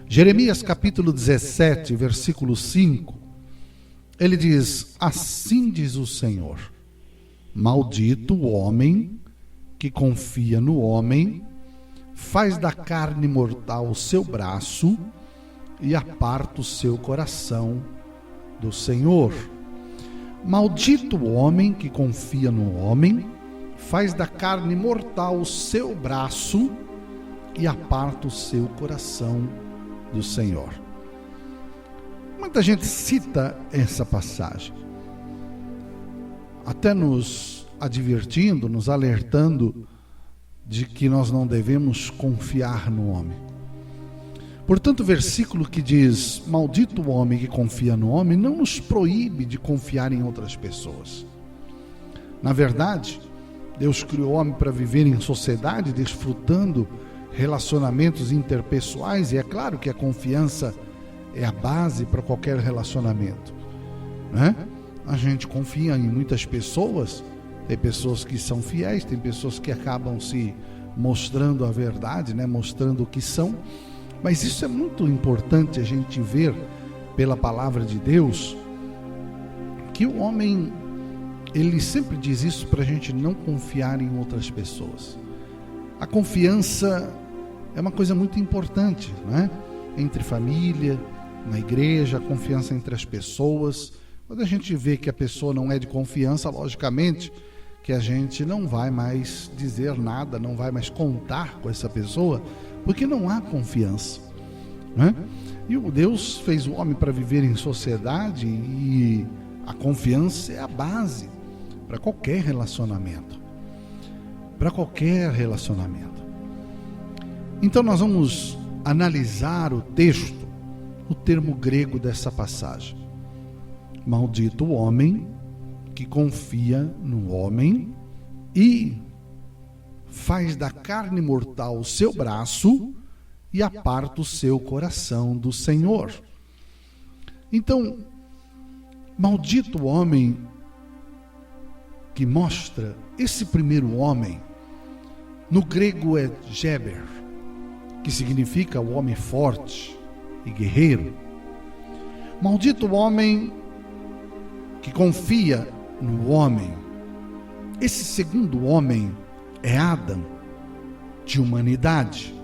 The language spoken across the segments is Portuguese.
Jeremias capítulo 17, versículo 5, ele diz: assim diz o Senhor, maldito o homem que confia no homem, faz da carne mortal o seu braço e aparta o seu coração do Senhor. Maldito o homem que confia no homem, faz da carne mortal o seu braço e aparta o seu coração do Senhor. Muita gente cita essa passagem, até nos advertindo, nos alertando de que nós não devemos confiar no homem. Portanto, o versículo que diz: maldito o homem que confia no homem, não nos proíbe de confiar em outras pessoas. Na verdade, Deus criou o homem para viver em sociedade, desfrutando relacionamentos interpessoais, e é claro que a confiança é a base para qualquer relacionamento, né? A gente confia em muitas pessoas, tem pessoas que são fiéis, tem pessoas que acabam se mostrando a verdade, né? Mostrando o que são, mas isso é muito importante a gente ver pela palavra de Deus, que o homem, ele sempre diz isso para a gente não confiar em outras pessoas. A confiança é uma coisa muito importante, né? Entre família, na igreja, a confiança entre as pessoas. Quando a gente vê que a pessoa não é de confiança, logicamente que a gente não vai mais dizer nada, não vai mais contar com essa pessoa, porque não há confiança, né? E o Deus fez o homem para viver em sociedade, e a confiança é a base para qualquer relacionamento. Para qualquer relacionamento. Então nós vamos analisar o texto, o termo grego dessa passagem. Maldito o homem que confia no homem e faz da carne mortal o seu braço e aparta o seu coração do Senhor. Então, maldito o homem que mostra esse primeiro homem. No grego é Geber, que significa o homem forte e guerreiro. Maldito o homem que confia no homem. Esse segundo homem é Adão, de humanidade.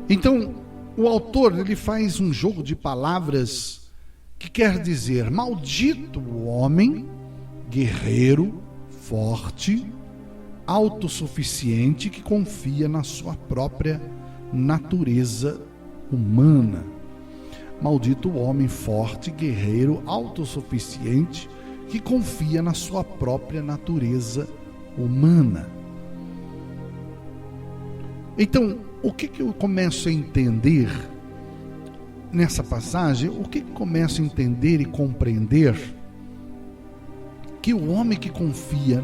Então, o autor, ele faz um jogo de palavras que quer dizer: maldito o homem guerreiro, forte, autossuficiente, que confia na sua própria natureza humana. Maldito o homem forte, guerreiro, autossuficiente, que confia na sua própria natureza humana. Então, o que eu começo a entender nessa passagem? O que eu começo a entender e compreender? Que o homem que confia,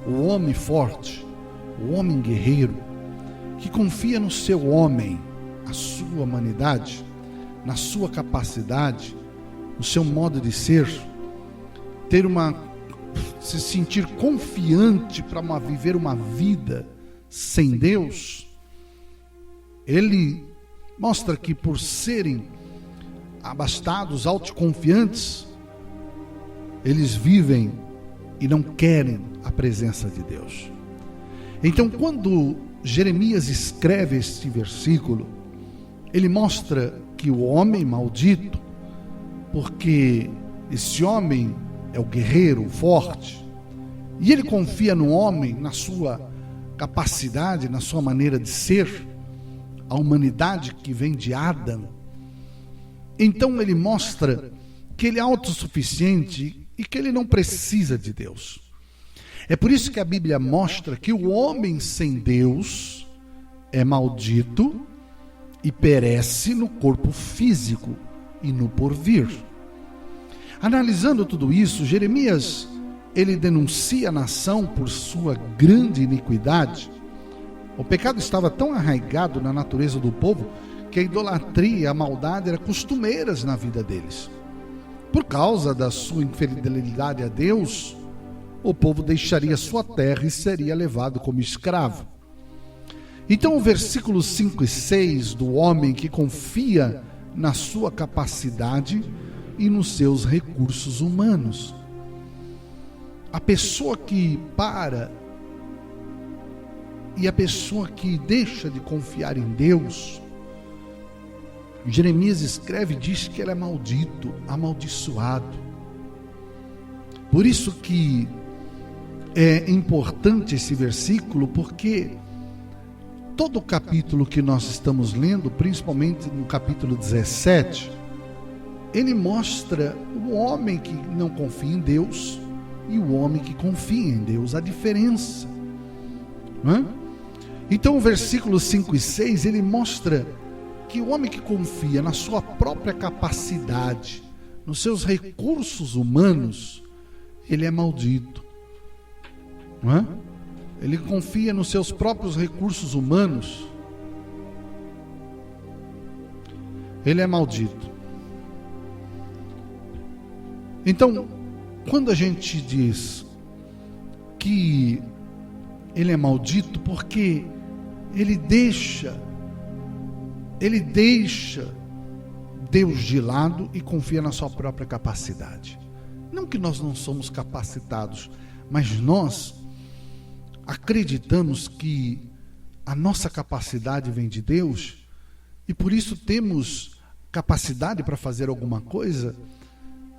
o homem forte, o homem guerreiro, que confia no seu homem, a sua humanidade, na sua capacidade, no seu modo de ser, se sentir confiante para viver uma vida sem Deus, ele mostra que, por serem abastados, autoconfiantes, eles vivem e não querem a presença de Deus. Então, quando Jeremias escreve este versículo, ele mostra que o homem maldito, porque esse homem é o guerreiro, o forte, e ele confia no homem, na sua capacidade, na sua maneira de ser, a humanidade que vem de Adão. Então ele mostra que ele é autossuficiente e que ele não precisa de Deus. É por isso que a Bíblia mostra que o homem sem Deus é maldito e perece no corpo físico e no porvir. Analisando tudo isso, Jeremias, ele denuncia a nação por sua grande iniquidade. O pecado estava tão arraigado na natureza do povo que a idolatria e a maldade eram costumeiras na vida deles. Por causa da sua infidelidade a Deus, o povo deixaria sua terra e seria levado como escravo. Então o versículo 5 e 6 do homem que confia na sua capacidade e nos seus recursos humanos. A pessoa que para e a pessoa que deixa de confiar em Deus, Jeremias escreve e diz que ele é maldito, amaldiçoado. Por isso que é importante esse versículo, porque todo o capítulo que nós estamos lendo, principalmente no capítulo 17, ele mostra o homem que não confia em Deus e o homem que confia em Deus, a diferença, não é? Então o versículo 5 e 6, ele mostra que o homem que confia na sua própria capacidade, nos seus recursos humanos, ele é maldito, não é? Ele confia nos seus próprios recursos humanos, ele é maldito. Então, quando a gente diz que ele é maldito, porque ele deixa Deus de lado e confia na sua própria capacidade. Não que nós não somos capacitados, mas nós acreditamos que a nossa capacidade vem de Deus e por isso temos capacidade para fazer alguma coisa.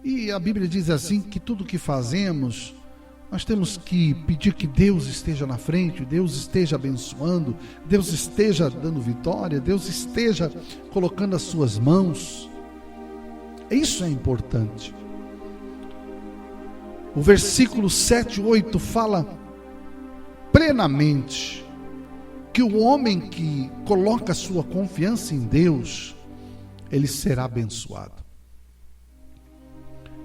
E a Bíblia diz assim, que tudo que fazemos, nós temos que pedir que Deus esteja na frente, Deus esteja abençoando, Deus esteja dando vitória, Deus esteja colocando as suas mãos. Isso é importante. O versículo 7 e 8 fala plenamente que o homem que coloca sua confiança em Deus, ele será abençoado.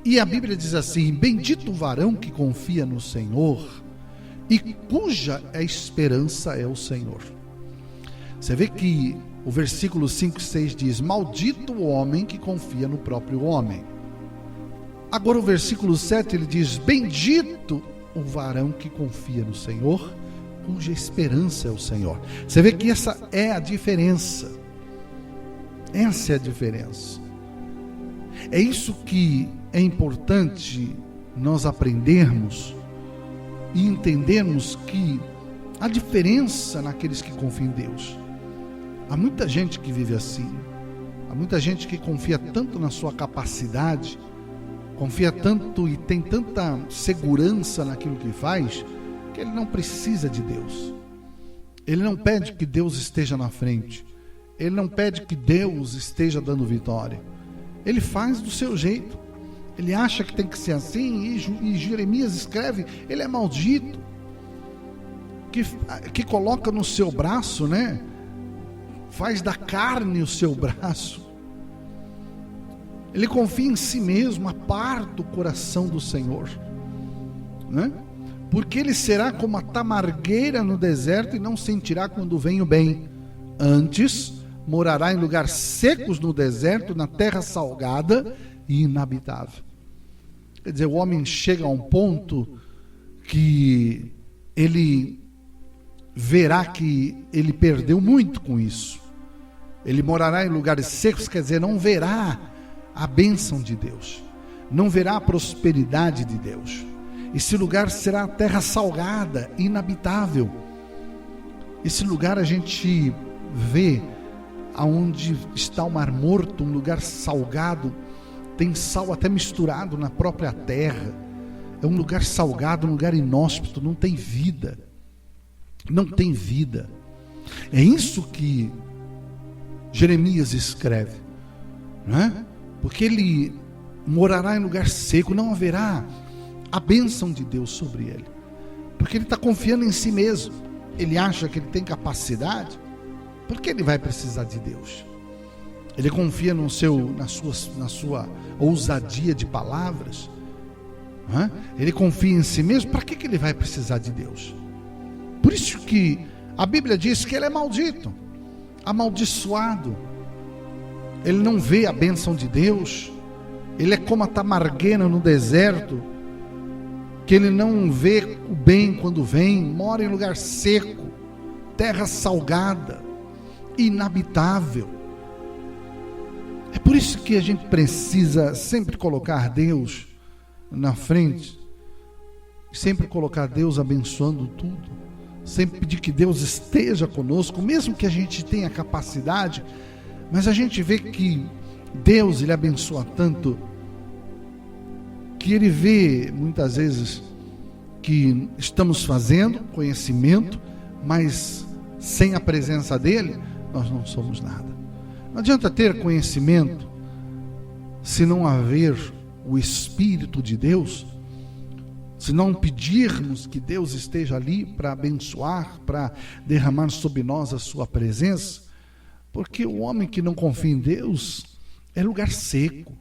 E a Bíblia diz assim: bendito o varão que confia no Senhor e cuja esperança é o Senhor. Você vê que o versículo 5 e 6 diz: maldito o homem que confia no próprio homem. Agora o versículo 7 ele diz: bendito o varão que confia no Senhor, cuja esperança é o Senhor. Você vê que essa é a diferença. Essa é a diferença. É isso que é importante nós aprendermos e entendermos, que há diferença naqueles que confiam em Deus. Há muita gente que vive assim. Há muita gente que confia tanto na sua capacidade, confia tanto e tem tanta segurança naquilo que faz, que ele não precisa de Deus. Ele não pede que Deus esteja na frente. Ele não pede que Deus esteja dando vitória. Ele faz do seu jeito. Ele acha que tem que ser assim, e Jeremias escreve: ele é maldito, que coloca no seu braço, né? Faz da carne o seu braço. Ele confia em si mesmo, aparta o coração do Senhor, né? Porque ele será como a tamargueira no deserto e não sentirá quando vem o bem. Antes, morará em lugares secos no deserto, na terra salgada e inabitável. Quer dizer, o homem chega a um ponto que ele verá que ele perdeu muito com isso. Ele morará em lugares secos, quer dizer, não verá a bênção de Deus, não verá a prosperidade de Deus. Esse lugar será a terra salgada, inabitável. Esse lugar a gente vê aonde está o Mar Morto, um lugar salgado, tem sal até misturado na própria terra. É um lugar salgado, um lugar inóspito, não tem vida. Não tem vida. É isso que Jeremias escreve, não é? Porque ele morará em lugar seco, não haverá a bênção de Deus sobre ele, porque ele está confiando em si mesmo. Ele acha que ele tem capacidade, porque ele vai precisar de Deus. Ele confia na sua ousadia de palavras, não é? Ele confia em si mesmo. Para que ele vai precisar de Deus? Por isso que a Bíblia diz que ele é maldito, amaldiçoado. Ele não vê a bênção de Deus. Ele é como a tamargueira no deserto, que ele não vê o bem quando vem, mora em lugar seco, terra salgada, inabitável. É por isso que a gente precisa sempre colocar Deus na frente, sempre colocar Deus abençoando tudo, sempre pedir que Deus esteja conosco, mesmo que a gente tenha capacidade, mas a gente vê que Deus, Ele abençoa tanto, que Ele vê muitas vezes que estamos fazendo conhecimento, mas sem a presença dEle, nós não somos nada. Não adianta ter conhecimento se não haver o Espírito de Deus, se não pedirmos que Deus esteja ali para abençoar, para derramar sobre nós a sua presença, porque o homem que não confia em Deus é lugar seco,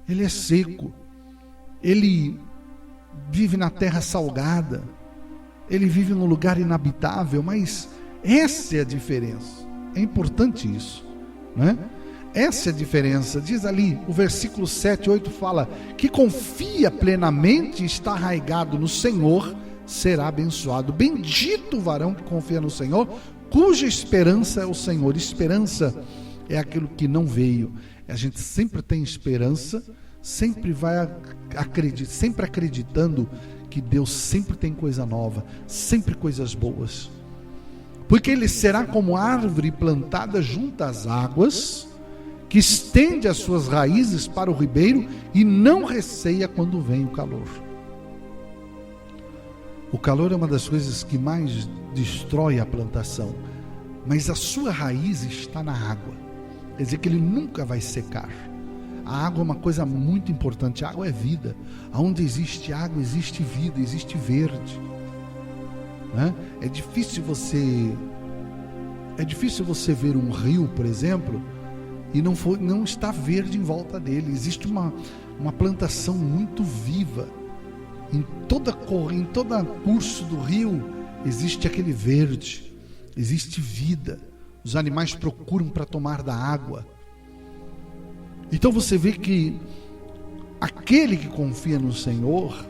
ele é seco, ele vive na terra salgada, ele vive num lugar inabitável, mas essa é a diferença, é importante isso, né? Essa é a diferença. Diz ali, o versículo 7 e 8 fala, que confia plenamente, está arraigado no Senhor, será abençoado. Bendito o varão que confia no Senhor, cuja esperança é o Senhor. Esperança é aquilo que não veio. A gente sempre tem esperança, sempre vai sempre acreditando que Deus sempre tem coisa nova, sempre coisas boas. Porque ele será como árvore plantada junto às águas, que estende as suas raízes para o ribeiro e não receia quando vem o calor. O calor é uma das coisas que mais destrói a plantação, mas a sua raiz está na água, quer dizer que ele nunca vai secar. A água é uma coisa muito importante, a água é vida. Onde existe água, existe vida, existe verde, né? É difícil você ver um rio, por exemplo, e não está verde em volta dele. Existe uma plantação muito viva. Em todo curso do rio existe aquele verde, existe vida. Os animais procuram para tomar da água. Então você vê que aquele que confia no Senhor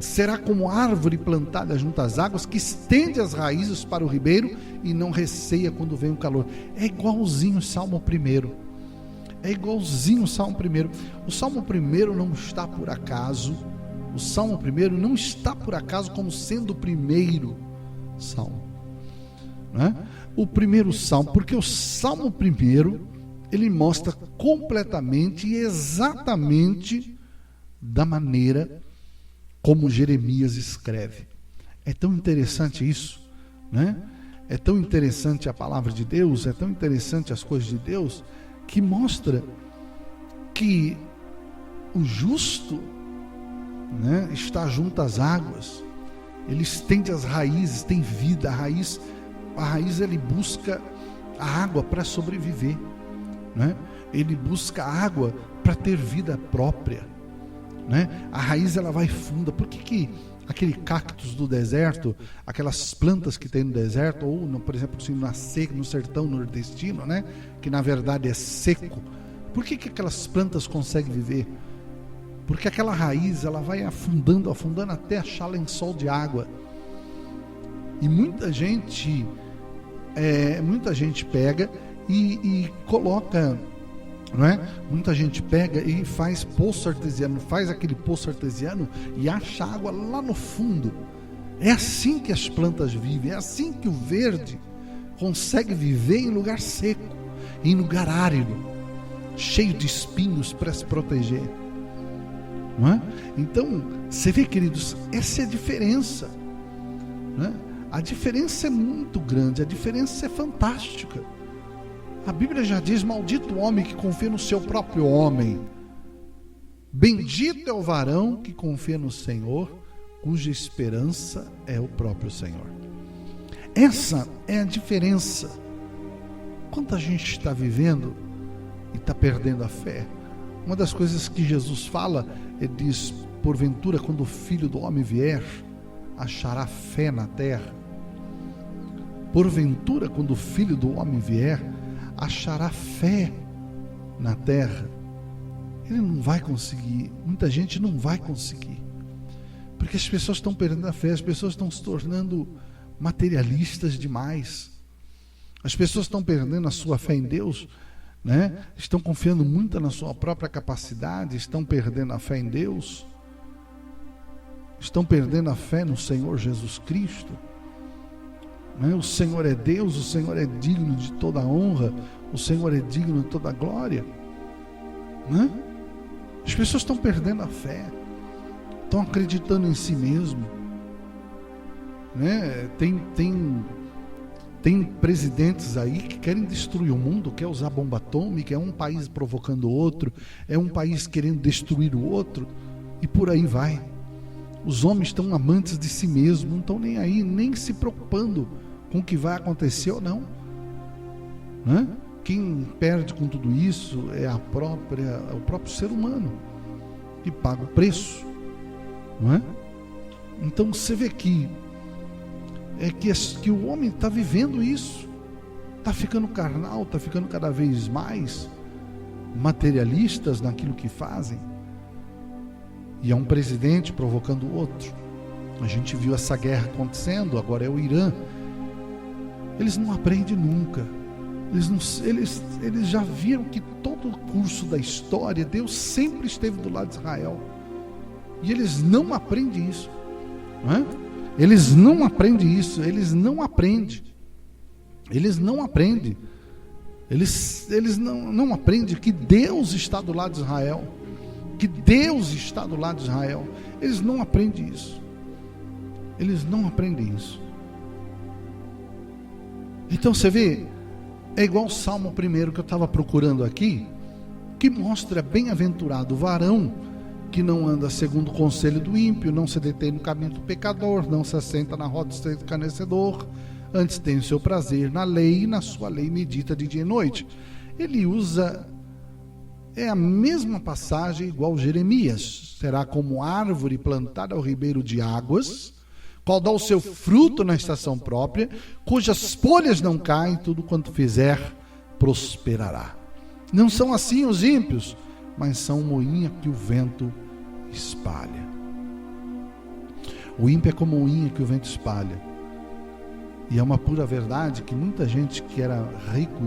será como árvore plantada junto às águas, que estende as raízes para o ribeiro e não receia quando vem o calor. É igualzinho o Salmo 1. É igualzinho o Salmo 1. O Salmo 1 não está por acaso. O Salmo 1 não está por acaso como sendo o primeiro Salmo, né? O primeiro Salmo, porque o Salmo 1 ele mostra completamente e exatamente da maneira como Jeremias escreve. É tão interessante isso, né? É tão interessante a palavra de Deus, é tão interessante as coisas de Deus, que mostra que o justo, né, está junto às águas, ele estende as raízes, tem vida. A raiz ele busca a água para sobreviver, né? Ele busca água para ter vida própria, né? A raiz ela vai funda. Por que aquele cactus do deserto, aquelas plantas que tem no deserto, ou por exemplo assim, no sertão nordestino, né, que na verdade é seco, por que aquelas plantas conseguem viver? Porque aquela raiz ela vai afundando até achar lençol de água. E muita gente pega e coloca, não é? Muita gente pega e faz poço artesiano, faz aquele poço artesiano e acha água lá no fundo. É assim que as plantas vivem, é assim que o verde consegue viver em lugar seco, em lugar árido, cheio de espinhos para se proteger, não é? Então, você vê, queridos, essa é a diferença, né? A diferença é muito grande, a diferença é fantástica. A Bíblia já diz: maldito o homem que confia no seu próprio homem. Bendito é o varão que confia no Senhor, cuja esperança é o próprio Senhor. Essa é a diferença. Quanta gente está vivendo e está perdendo a fé. Uma das coisas que Jesus fala, ele diz: porventura, quando o Filho do Homem vier, achará fé na terra? Porventura, quando o Filho do Homem vier, achará fé na terra? Ele não vai conseguir. Muita gente não vai conseguir, porque as pessoas estão perdendo a fé, as pessoas estão se tornando materialistas demais. As pessoas estão perdendo a sua fé em Deus, né? Estão confiando muito na sua própria capacidade, estão perdendo a fé em Deus, estão perdendo a fé no Senhor Jesus Cristo, né? O Senhor é Deus, o Senhor é digno de toda a honra, o Senhor é digno de toda a glória, né? As pessoas estão perdendo a fé, estão acreditando em si mesmo, né? Tem presidentes aí que querem destruir o mundo, quer usar bomba atômica, é um país provocando o outro, é um país querendo destruir o outro, e por aí vai. Os homens estão amantes de si mesmos, não estão nem aí, nem se preocupando com o que vai acontecer ou não, né? Quem perde com tudo isso é o próprio ser humano, que paga o preço, não é? Então você vê que o homem está vivendo isso, está ficando carnal, está ficando cada vez mais materialistas naquilo que fazem, e é um presidente provocando o outro. A gente viu essa guerra acontecendo, agora é o Irã. Eles não aprendem nunca, eles já viram que todo o curso da história, Deus sempre esteve do lado de Israel, e eles não aprendem isso, não é? Eles não aprendem isso, eles não aprendem que Deus está do lado de Israel, eles não aprendem isso, Então você vê, é igual o Salmo 1 que eu estava procurando aqui, que mostra: bem-aventurado o varão que não anda segundo o conselho do ímpio, não se detém no caminho do pecador, não se assenta na roda do escarnecedor, antes tem o seu prazer na lei, e na sua lei medita de dia e noite. Ele usa, é a mesma passagem igual Jeremias: será como árvore plantada ao ribeiro de águas, qual dá o seu fruto na estação própria, cujas folhas não caem, tudo quanto fizer prosperará. Não são assim os ímpios, mas são moinha que o vento espalha. O ímpio é como moinha que o vento espalha. E é uma pura verdade que muita gente que era rico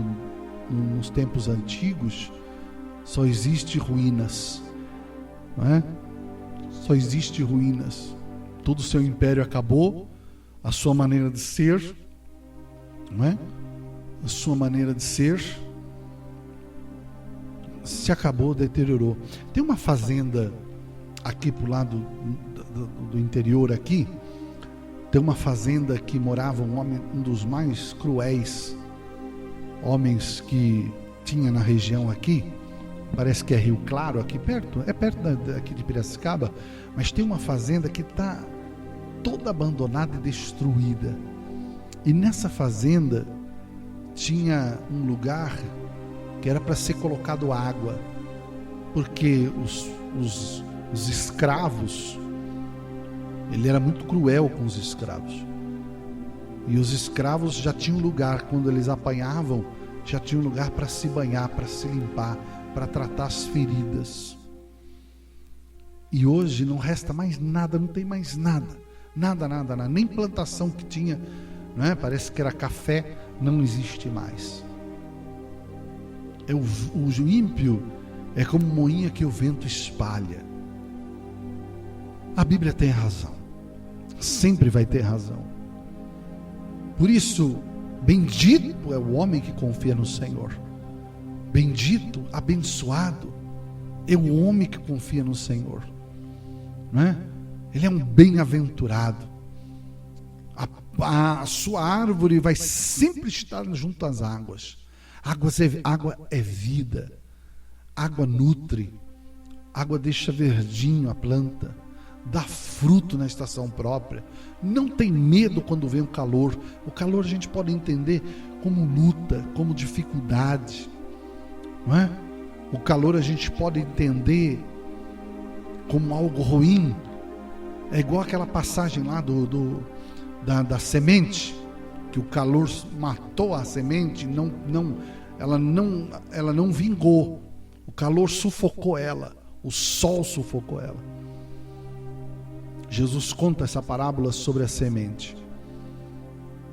nos tempos antigos, só existe ruínas, não é? Só existe ruínas. Todo o seu império acabou, a sua maneira de ser, não é? A sua maneira de ser se acabou, deteriorou. Tem uma fazenda aqui pro lado do interior aqui, tem uma fazenda que morava um homem, um dos mais cruéis homens que tinha na região aqui, parece que é Rio Claro, aqui perto, é perto aqui de Piracicaba, mas tem uma fazenda que está toda abandonada e destruída, e nessa fazenda tinha um lugar que era para ser colocado água, porque os escravos, ele era muito cruel com os escravos, e os escravos já tinham lugar, quando eles apanhavam, já tinham lugar para se banhar, para se limpar, para tratar as feridas. E hoje não resta mais nada, não tem mais nada, nem plantação que tinha, não é? Parece que era café, não existe mais. O ímpio é como moinha que o vento espalha. A Bíblia tem razão, sempre vai ter razão. Por isso, bendito é o homem que confia no Senhor. Bendito, abençoado é o homem que confia no Senhor, não é? Ele é um bem-aventurado. A sua árvore vai sempre estar junto às águas. Água é vida, água nutre, água deixa verdinho a planta, dá fruto na estação própria, não tem medo quando vem o calor. O calor a gente pode entender como luta, como dificuldade, não é? O calor a gente pode entender como algo ruim. É igual aquela passagem lá da semente, que o calor matou a semente, ela não vingou, o calor sufocou ela, o sol sufocou ela. Jesus conta essa parábola sobre a semente.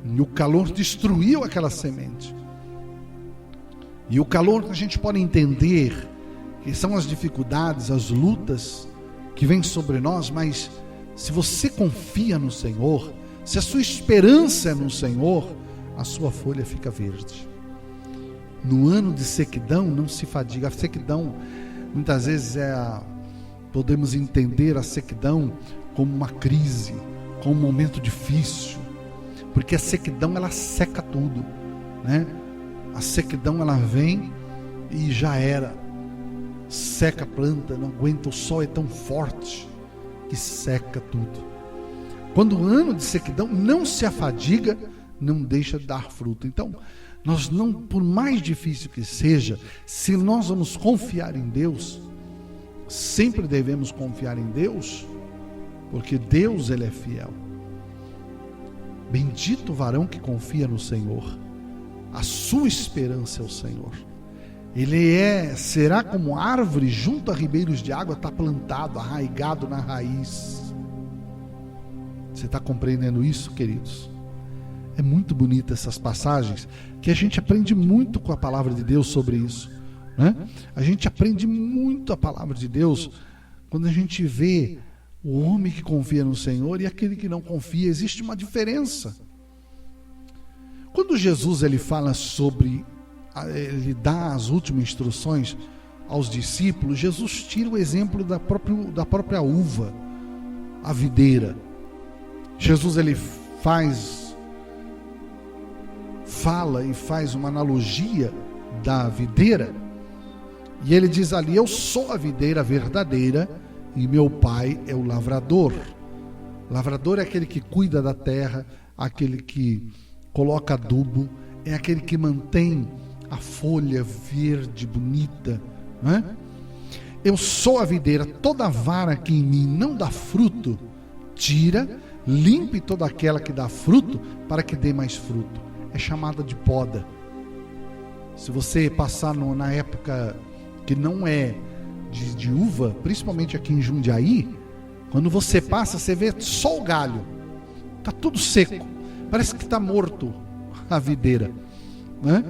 E o calor destruiu aquela semente. E o calor que a gente pode entender que são as dificuldades, as lutas que vêm sobre nós, mas se você confia no Senhor, se a sua esperança é no Senhor, a sua folha fica verde. No ano de sequidão não se fadiga. A sequidão, muitas vezes podemos entender a sequidão como uma crise, como um momento difícil, porque a sequidão ela seca tudo, né? A sequidão ela vem e já era, seca a planta, não aguenta, o sol é tão forte que seca tudo. Quando o ano de sequidão não se afadiga, não deixa de dar fruto. Então, nós não, por mais difícil que seja, se nós vamos confiar em Deus, sempre devemos confiar em Deus, porque Deus ele é fiel. Bendito o varão que confia no Senhor, a sua esperança é o Senhor. Ele será como árvore junto a ribeiros de água, está plantado, arraigado na raiz. Você está compreendendo isso, queridos? É muito bonita essas passagens, que a gente aprende muito com a palavra de Deus sobre isso, né? A gente aprende muito a palavra de Deus quando a gente vê o homem que confia no Senhor e aquele que não confia. Existe uma diferença. Quando Jesus ele fala sobre, ele dá as últimas instruções aos discípulos, Jesus tira o exemplo da própria uva, a videira. Jesus ele fala e faz uma analogia da videira, e ele diz ali: eu sou a videira verdadeira e meu pai é o lavrador. Lavrador é aquele que cuida da terra, aquele que coloca adubo, é aquele que mantém a folha verde, bonita, não é? Eu sou a videira, toda vara que em mim não dá fruto, tira, limpe toda aquela que dá fruto, para que dê mais fruto. É chamada de poda. Se você passar na época que não é de uva, principalmente aqui em Jundiaí, quando você passa, você vê só o galho, está tudo seco, parece que está morto a videira, né?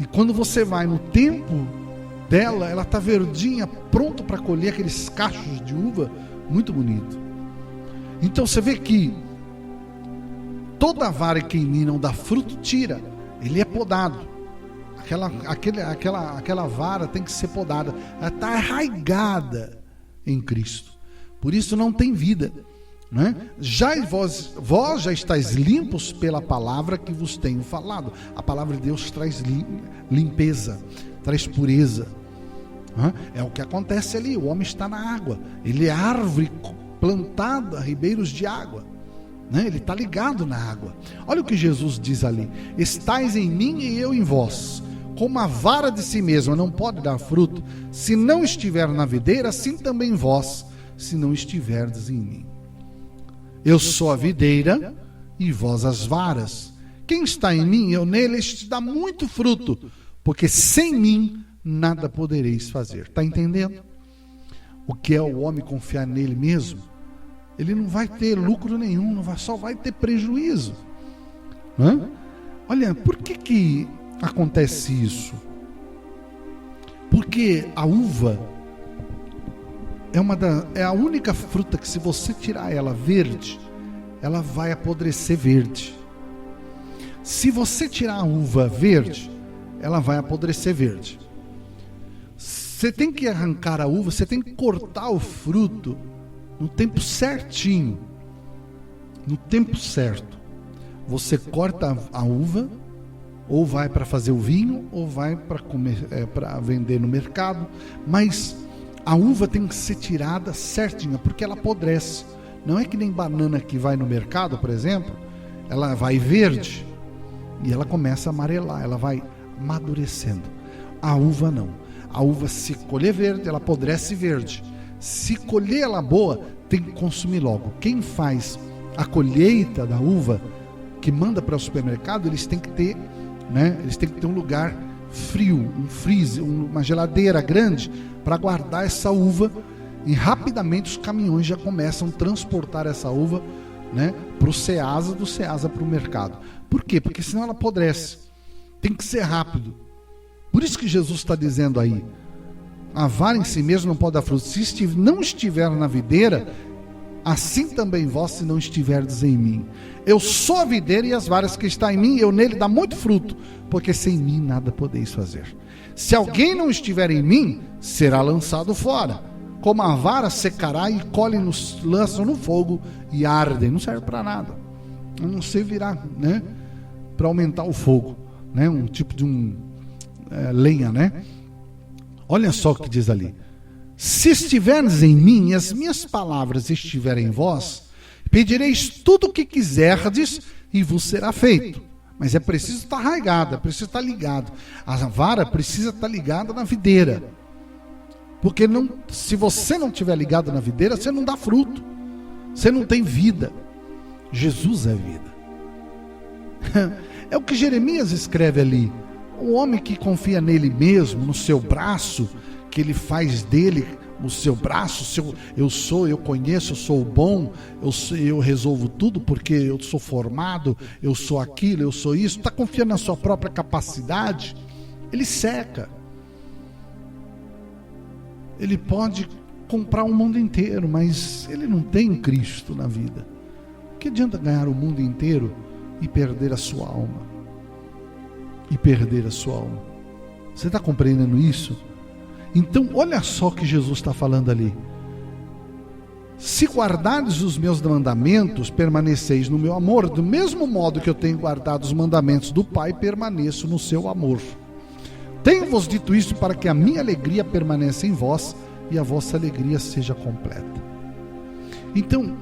E quando você vai no tempo dela, ela está verdinha, pronto para colher aqueles cachos de uva, muito bonito. Então você vê que toda vara que em mim não dá fruto, tira, ele é podado. Aquela vara tem que ser podada, ela está arraigada em Cristo, por isso não tem vida, né? Vós já estáis limpos pela palavra que vos tenho falado. A palavra de Deus traz limpeza, traz pureza, né? É o que acontece ali. O homem está na água, ele é árvore plantada a ribeiros de água, né? Ele está ligado na água. Olha o que Jesus diz ali: estais em mim e eu em vós. Como a vara de si mesma não pode dar fruto se não estiver na videira, assim também vós, se não estiverdes em mim. Eu sou a videira e vós as varas. Quem está em mim, eu nele, este dá muito fruto, porque sem mim nada podereis fazer. Está entendendo? O que é o homem confiar nele mesmo? Ele não vai ter lucro nenhum, só vai ter prejuízo. Olha, por que acontece isso? Porque a uva é a única fruta que, se você tirar ela verde, ela vai apodrecer verde. Se você tirar a uva verde, ela vai apodrecer verde. Você tem que arrancar a uva, você tem que cortar o fruto no tempo certinho, no tempo certo. Você corta a uva, ou vai para fazer o vinho, ou vai para vender no mercado, mas a uva tem que ser tirada certinha, porque ela apodrece. Não é que nem banana que vai no mercado, por exemplo, ela vai verde e ela começa a amarelar, ela vai amadurecendo. A uva não. A uva, se colher verde, ela apodrece verde. Se colher ela boa, tem que consumir logo. Quem faz a colheita da uva, que manda para o supermercado, eles têm que ter, né? Eles têm que ter um lugar frio, um freezer, uma geladeira grande para guardar essa uva, e rapidamente os caminhões já começam a transportar essa uva, né, para o Ceasa, do Ceasa para o mercado. Por quê? Porque senão ela apodrece. Tem que ser rápido. Por isso que Jesus está dizendo aí, a vara em si mesmo não pode dar fruto. Se não estiver na videira, assim também vós, se não estiverdes em mim. Eu sou a videira, e as varas que estão em mim, eu nele dá muito fruto, porque sem mim nada podeis fazer. Se alguém não estiver em mim, será lançado fora. Como a vara secará e lançam no fogo e ardem. Não serve para nada. A não ser virar, né, para aumentar o fogo, né, um tipo de lenha, né? Olha só o que diz ali. Se estiverdes em mim e as minhas palavras estiverem em vós, pedireis tudo o que quiserdes e vos será feito. Mas é preciso estar arraigado, é preciso estar ligado. A vara precisa estar ligada na videira. Porque se você não estiver ligado na videira, você não dá fruto. Você não tem vida. Jesus é vida. É o que Jeremias escreve ali. O homem que confia nele mesmo, no seu braço, que ele faz dele o seu braço, eu conheço, eu sou bom, eu resolvo tudo porque eu sou formado, eu sou aquilo, eu sou isso, está confiando na sua própria capacidade, ele seca. Ele pode comprar o mundo inteiro, mas ele não tem Cristo na vida. Que adianta ganhar o mundo inteiro e perder a sua alma? Você está compreendendo isso? Então, olha só o que Jesus está falando ali. Se guardardes os meus mandamentos, permaneceis no meu amor. Do mesmo modo que eu tenho guardado os mandamentos do Pai, permaneço no seu amor. Tenho-vos dito isso para que a minha alegria permaneça em vós e a vossa alegria seja completa. Então,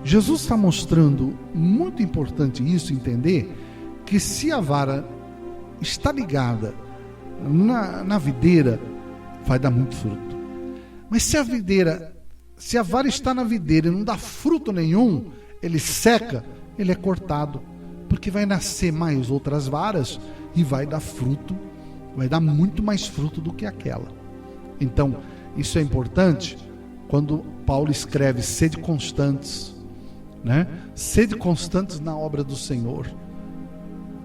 Jesus está mostrando, muito importante isso, entender, que se a vara está ligada na videira, vai dar muito fruto. Mas se a vara está na videira e não dá fruto nenhum, ele seca, ele é cortado, porque vai nascer mais outras varas e vai dar fruto, vai dar muito mais fruto do que aquela. Então, isso é importante quando Paulo escreve: sede constantes, né? Sede constantes na obra do Senhor.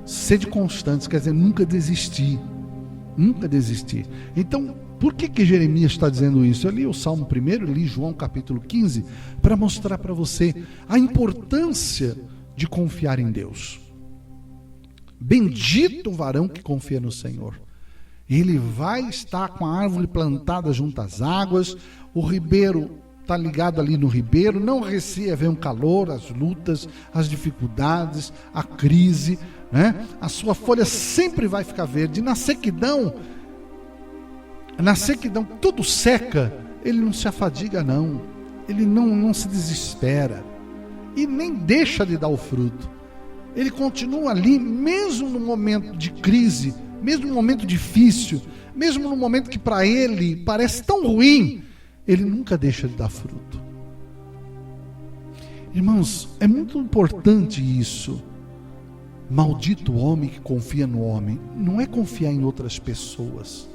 Sede constantes, quer dizer, nunca desistir. Nunca desistir. Então, por que Jeremias está dizendo isso? Eu li o Salmo 1, li João capítulo 15, para mostrar para você a importância de confiar em Deus. Bendito o varão que confia no Senhor. Ele vai estar com a árvore plantada junto às águas, o ribeiro está ligado ali no ribeiro, não receia vem o calor, as lutas, as dificuldades, a crise, né? A sua folha sempre vai ficar verde. Na sequidão tudo seca, ele não se afadiga não, ele não se desespera e nem deixa de dar o fruto. Ele continua ali, mesmo no momento de crise, mesmo no momento difícil, mesmo no momento que para ele parece tão ruim, ele nunca deixa de dar fruto. Irmãos, é muito importante isso. Maldito o homem que confia no homem. Não é confiar em outras pessoas,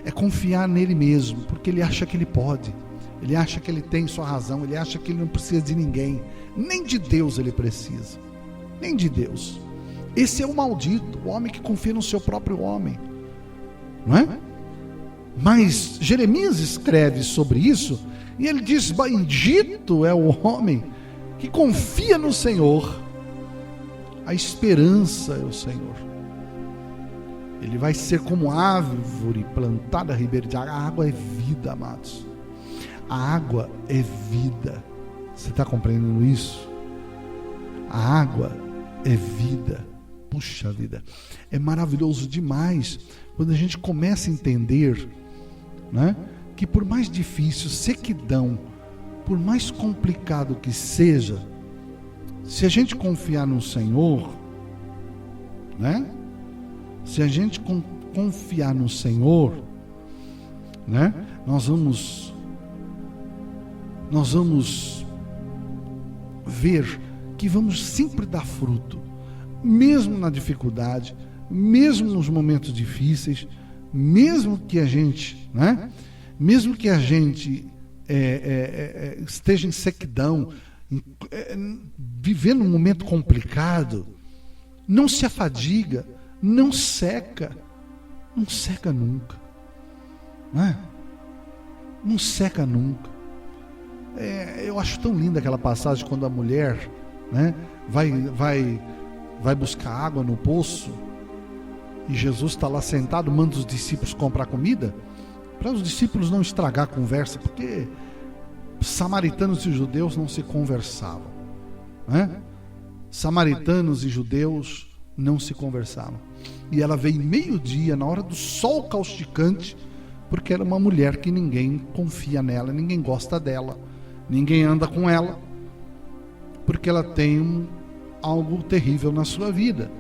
é confiar nele mesmo, porque ele acha que ele pode, ele acha que ele tem sua razão, ele acha que ele não precisa de ninguém, nem de Deus ele precisa, nem de Deus. Esse é o maldito, o homem que confia no seu próprio homem, não é? Mas Jeremias escreve sobre isso e ele diz: bendito é o homem que confia no Senhor. A esperança é o Senhor. Ele vai ser como árvore plantada à ribeira de água. A água é vida, amados. A água é vida. Você está compreendendo isso? A água é vida. Puxa vida, é maravilhoso demais quando a gente começa a entender, né, que por mais difícil, sequidão, por mais complicado que seja, se a gente confiar no Senhor, né, se a gente confiar no Senhor, né, nós vamos ver que vamos sempre dar fruto, mesmo na dificuldade, mesmo nos momentos difíceis, mesmo que a gente, né, mesmo que a gente esteja em sequidão, vivendo um momento complicado, não se afadiga, não seca nunca, não é? Não seca nunca. Eu acho tão linda aquela passagem quando a mulher, né, vai buscar água no poço e Jesus está lá sentado, manda os discípulos comprar comida para os discípulos não estragar a conversa, porque samaritanos e judeus não se conversavam, né? Samaritanos e judeus não se conversavam. E ela veio meio-dia, na hora do sol causticante, porque era uma mulher que ninguém confia nela, ninguém gosta dela, ninguém anda com ela, porque ela tem algo terrível na sua vida.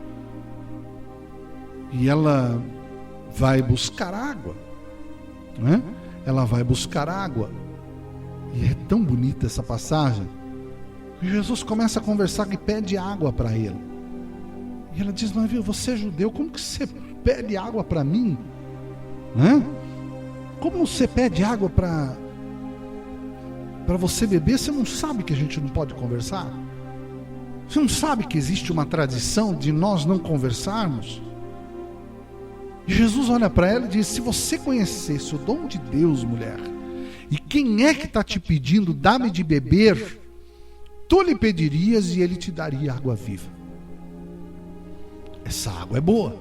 E ela vai buscar água, né? Ela vai buscar água. E é tão bonita essa passagem. E Jesus começa a conversar e pede água para ele. E ela diz: mas viu, você é judeu, como que você pede água para mim? Né? Como você pede água para você beber? Você não sabe que a gente não pode conversar? Você não sabe que existe uma tradição de nós não conversarmos? E Jesus olha para ela e diz: se você conhecesse o dom de Deus, mulher, e quem é que está te pedindo, dá-me de beber, tu lhe pedirias e ele te daria água viva. Essa água é boa.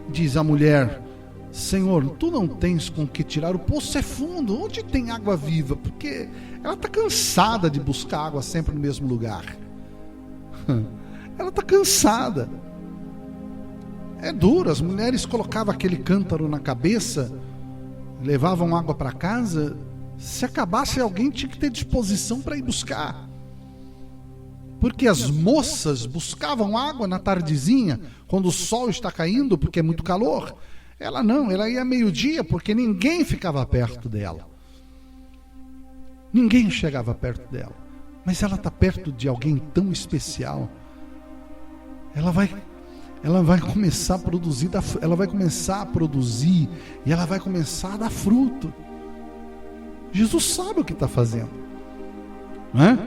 Diz a mulher: Senhor, tu não tens com que tirar, o poço é fundo, onde tem água viva? Porque ela está cansada de buscar água sempre no mesmo lugar. Ela está cansada. É duro, as mulheres colocavam aquele cântaro na cabeça, levavam água para casa, se acabasse alguém tinha que ter disposição para ir buscar. Porque as moças buscavam água na tardezinha, quando o sol está caindo, porque é muito calor. Ela não, ela ia meio-dia, porque ninguém ficava perto dela. Ninguém chegava perto dela. Mas ela está perto de alguém tão especial. Ela vai começar a produzir, e ela vai começar a dar fruto. Jesus sabe o que está fazendo, não é?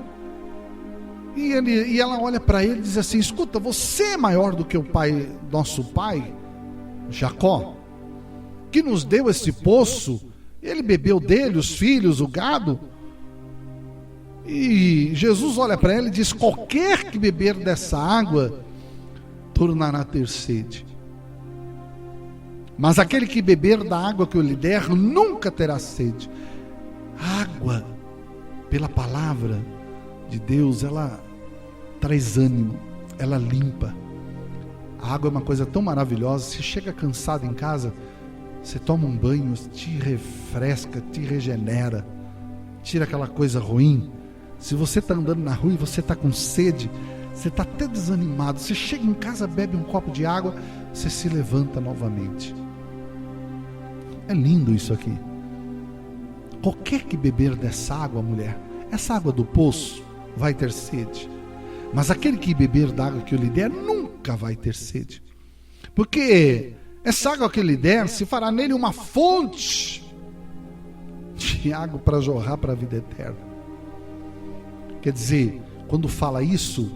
E ela olha para ele e diz assim: escuta, você é maior do que o pai, nosso pai Jacó, que nos deu esse poço, ele bebeu dele, os filhos, o gado. E Jesus olha para ela e diz: qualquer que beber dessa água tornará a ter sede, mas aquele que beber da água que eu lhe der nunca terá sede. A água, pela palavra de Deus, ela traz ânimo, ela limpa. A água é uma coisa tão maravilhosa. Você chega cansado em casa, você toma um banho, te refresca, te regenera, tira aquela coisa ruim. Se você está andando na rua e você está com sede, você está até desanimado, você chega em casa, bebe um copo de água, você se levanta novamente. É lindo isso aqui. Qualquer que beber dessa água, mulher, essa água do poço, vai ter sede. Mas aquele que beber da água que eu lhe der, nunca vai ter sede. Porque essa água que eu lhe der, se fará nele uma fonte de água para jorrar para a vida eterna. Quer dizer, quando fala isso,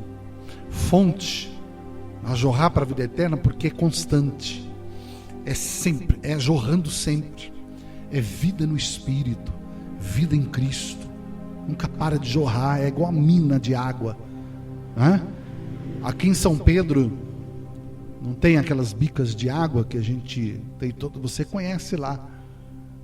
fonte a jorrar para a vida eterna, porque é constante, é sempre, é jorrando sempre, é vida no Espírito, vida em Cristo, nunca para de jorrar, é igual a mina de água, né? Aqui em São Pedro não tem aquelas bicas de água que a gente tem você conhece lá,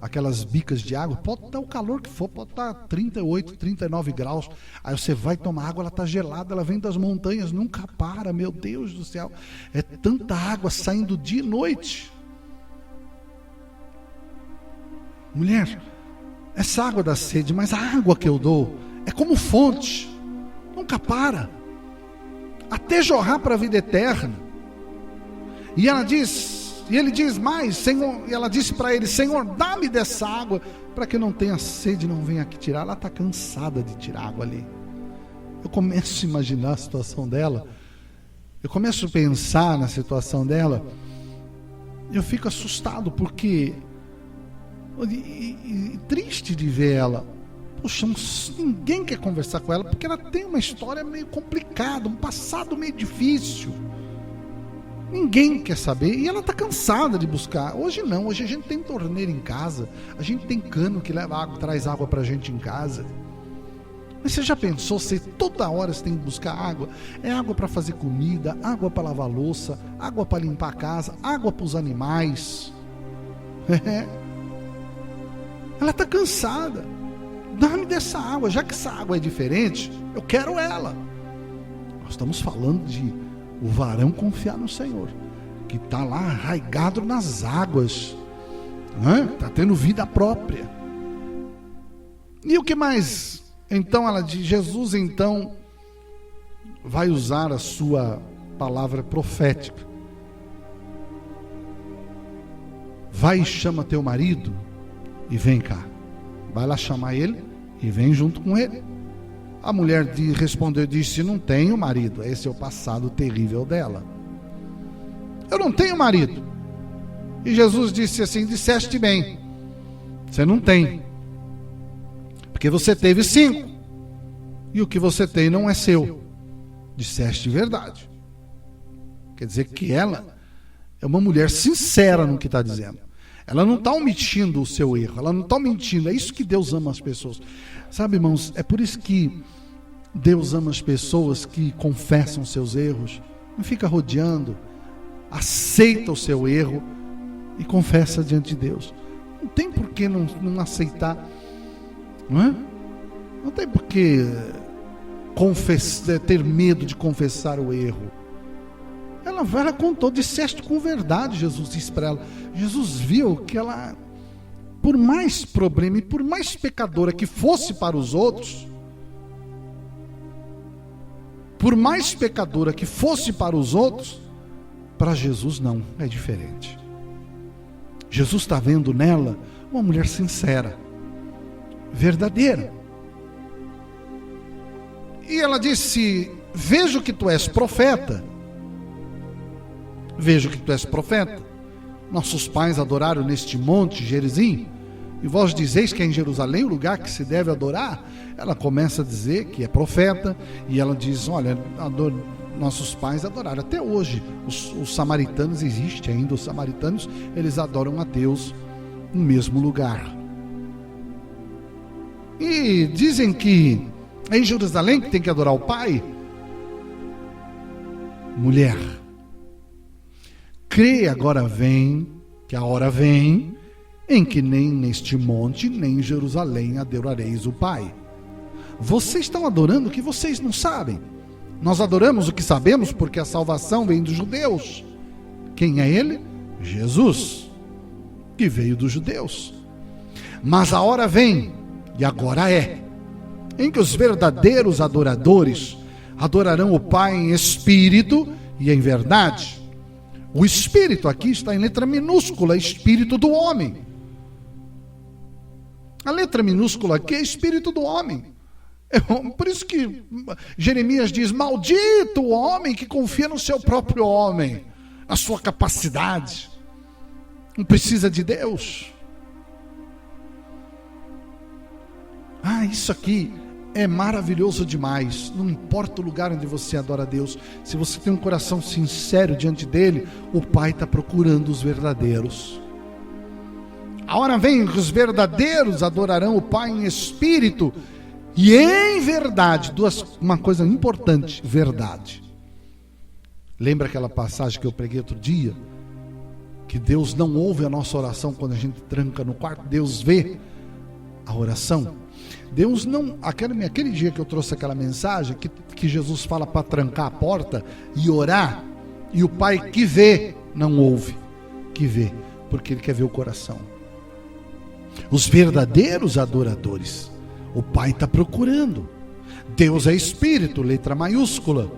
aquelas bicas de água, pode estar o calor que for, pode estar 38, 39 graus, aí você vai tomar água, ela está gelada, ela vem das montanhas, nunca para, meu Deus do céu, é tanta água saindo dia e noite. Mulher, essa água dá sede, mas a água que eu dou é como fonte, nunca para, até jorrar para a vida eterna. E ele diz mais, Senhor, e ela disse para ele: Senhor, dá-me dessa água, para que eu não tenha sede e não venha aqui tirar. Ela está cansada de tirar água ali. Eu começo a imaginar a situação dela, eu começo a pensar na situação dela, eu fico assustado, porque e triste de ver ela, Puxa, ninguém quer conversar com ela, porque ela tem uma história meio complicada, um passado meio difícil. Ninguém quer saber, e ela está cansada de buscar. Hoje não, hoje a gente tem torneira em casa, a gente tem cano que leva água, traz água para a gente em casa. Mas você já pensou, se toda hora você tem que buscar água? É água para fazer comida, água para lavar louça, água para limpar a casa, água para os animais. Ela está cansada. Dá-me dessa água, já que essa água é diferente, eu quero ela. Nós estamos falando de o varão confiar no Senhor, que está lá arraigado nas águas, está tendo vida própria. E o que mais? Então ela diz, Jesus então vai usar a sua palavra profética. Vai e chama teu marido e vem cá. Vai lá chamar ele e vem junto com ele. A mulher respondeu e disse, não tenho marido. Esse é o passado terrível dela. Eu não tenho marido. E Jesus disse assim, disseste bem, você não tem, porque você teve 5, e o que você tem não é seu. Disseste verdade. Quer dizer que ela é uma mulher sincera no que está dizendo. Ela não está omitindo o seu erro, ela não está mentindo. É isso que Deus ama as pessoas. Sabe, irmãos, é por isso que Deus ama as pessoas que confessam seus erros. Não fica rodeando, aceita o seu erro e confessa diante de Deus. Não tem por que não aceitar, não é? Não tem por que ter medo de confessar o erro. Ela contou, disseste com verdade, Jesus disse para ela. Jesus viu que ela, por mais problema e por mais pecadora que fosse para os outros, para Jesus não, é diferente. Jesus está vendo nela uma mulher sincera, verdadeira. E ela disse, vejo que tu és profeta. Vejo que tu és profeta. Nossos pais adoraram neste monte Gerizim, e vós dizeis que é em Jerusalém o lugar que se deve adorar. Ela começa a dizer que é profeta, e ela diz, olha, nossos pais adoraram. Até hoje, os samaritanos, existe ainda os samaritanos, eles adoram a Deus no mesmo lugar. E dizem que é em Jerusalém que tem que adorar o Pai. Mulher, crê, agora vem, que a hora vem, em que nem neste monte, nem em Jerusalém adorareis o Pai. Vocês estão adorando o que vocês não sabem. Nós adoramos o que sabemos, porque a salvação vem dos judeus. Quem é ele? Jesus, que veio dos judeus. Mas a hora vem, e agora é, em que os verdadeiros adoradores adorarão o Pai em espírito e em verdade. O espírito aqui está em letra minúscula, espírito do homem. A letra minúscula aqui é espírito do homem. Por isso que Jeremias diz, maldito o homem que confia no seu próprio homem, na sua capacidade, não precisa de Deus. Isso aqui é maravilhoso demais. Não importa o lugar onde você adora a Deus, se você tem um coração sincero diante dele, o Pai está procurando os verdadeiros. A hora vem que os verdadeiros adorarão o Pai em espírito e em verdade. Uma coisa importante, verdade. Lembra aquela passagem que eu preguei outro dia? Que Deus não ouve a nossa oração quando a gente tranca no quarto. Deus vê a oração. Deus não, aquele dia que eu trouxe aquela mensagem, que Jesus fala para trancar a porta e orar, e o Pai que vê, não ouve, que vê, porque Ele quer ver o coração. Os verdadeiros adoradores, o Pai está procurando. Deus é Espírito, letra maiúscula,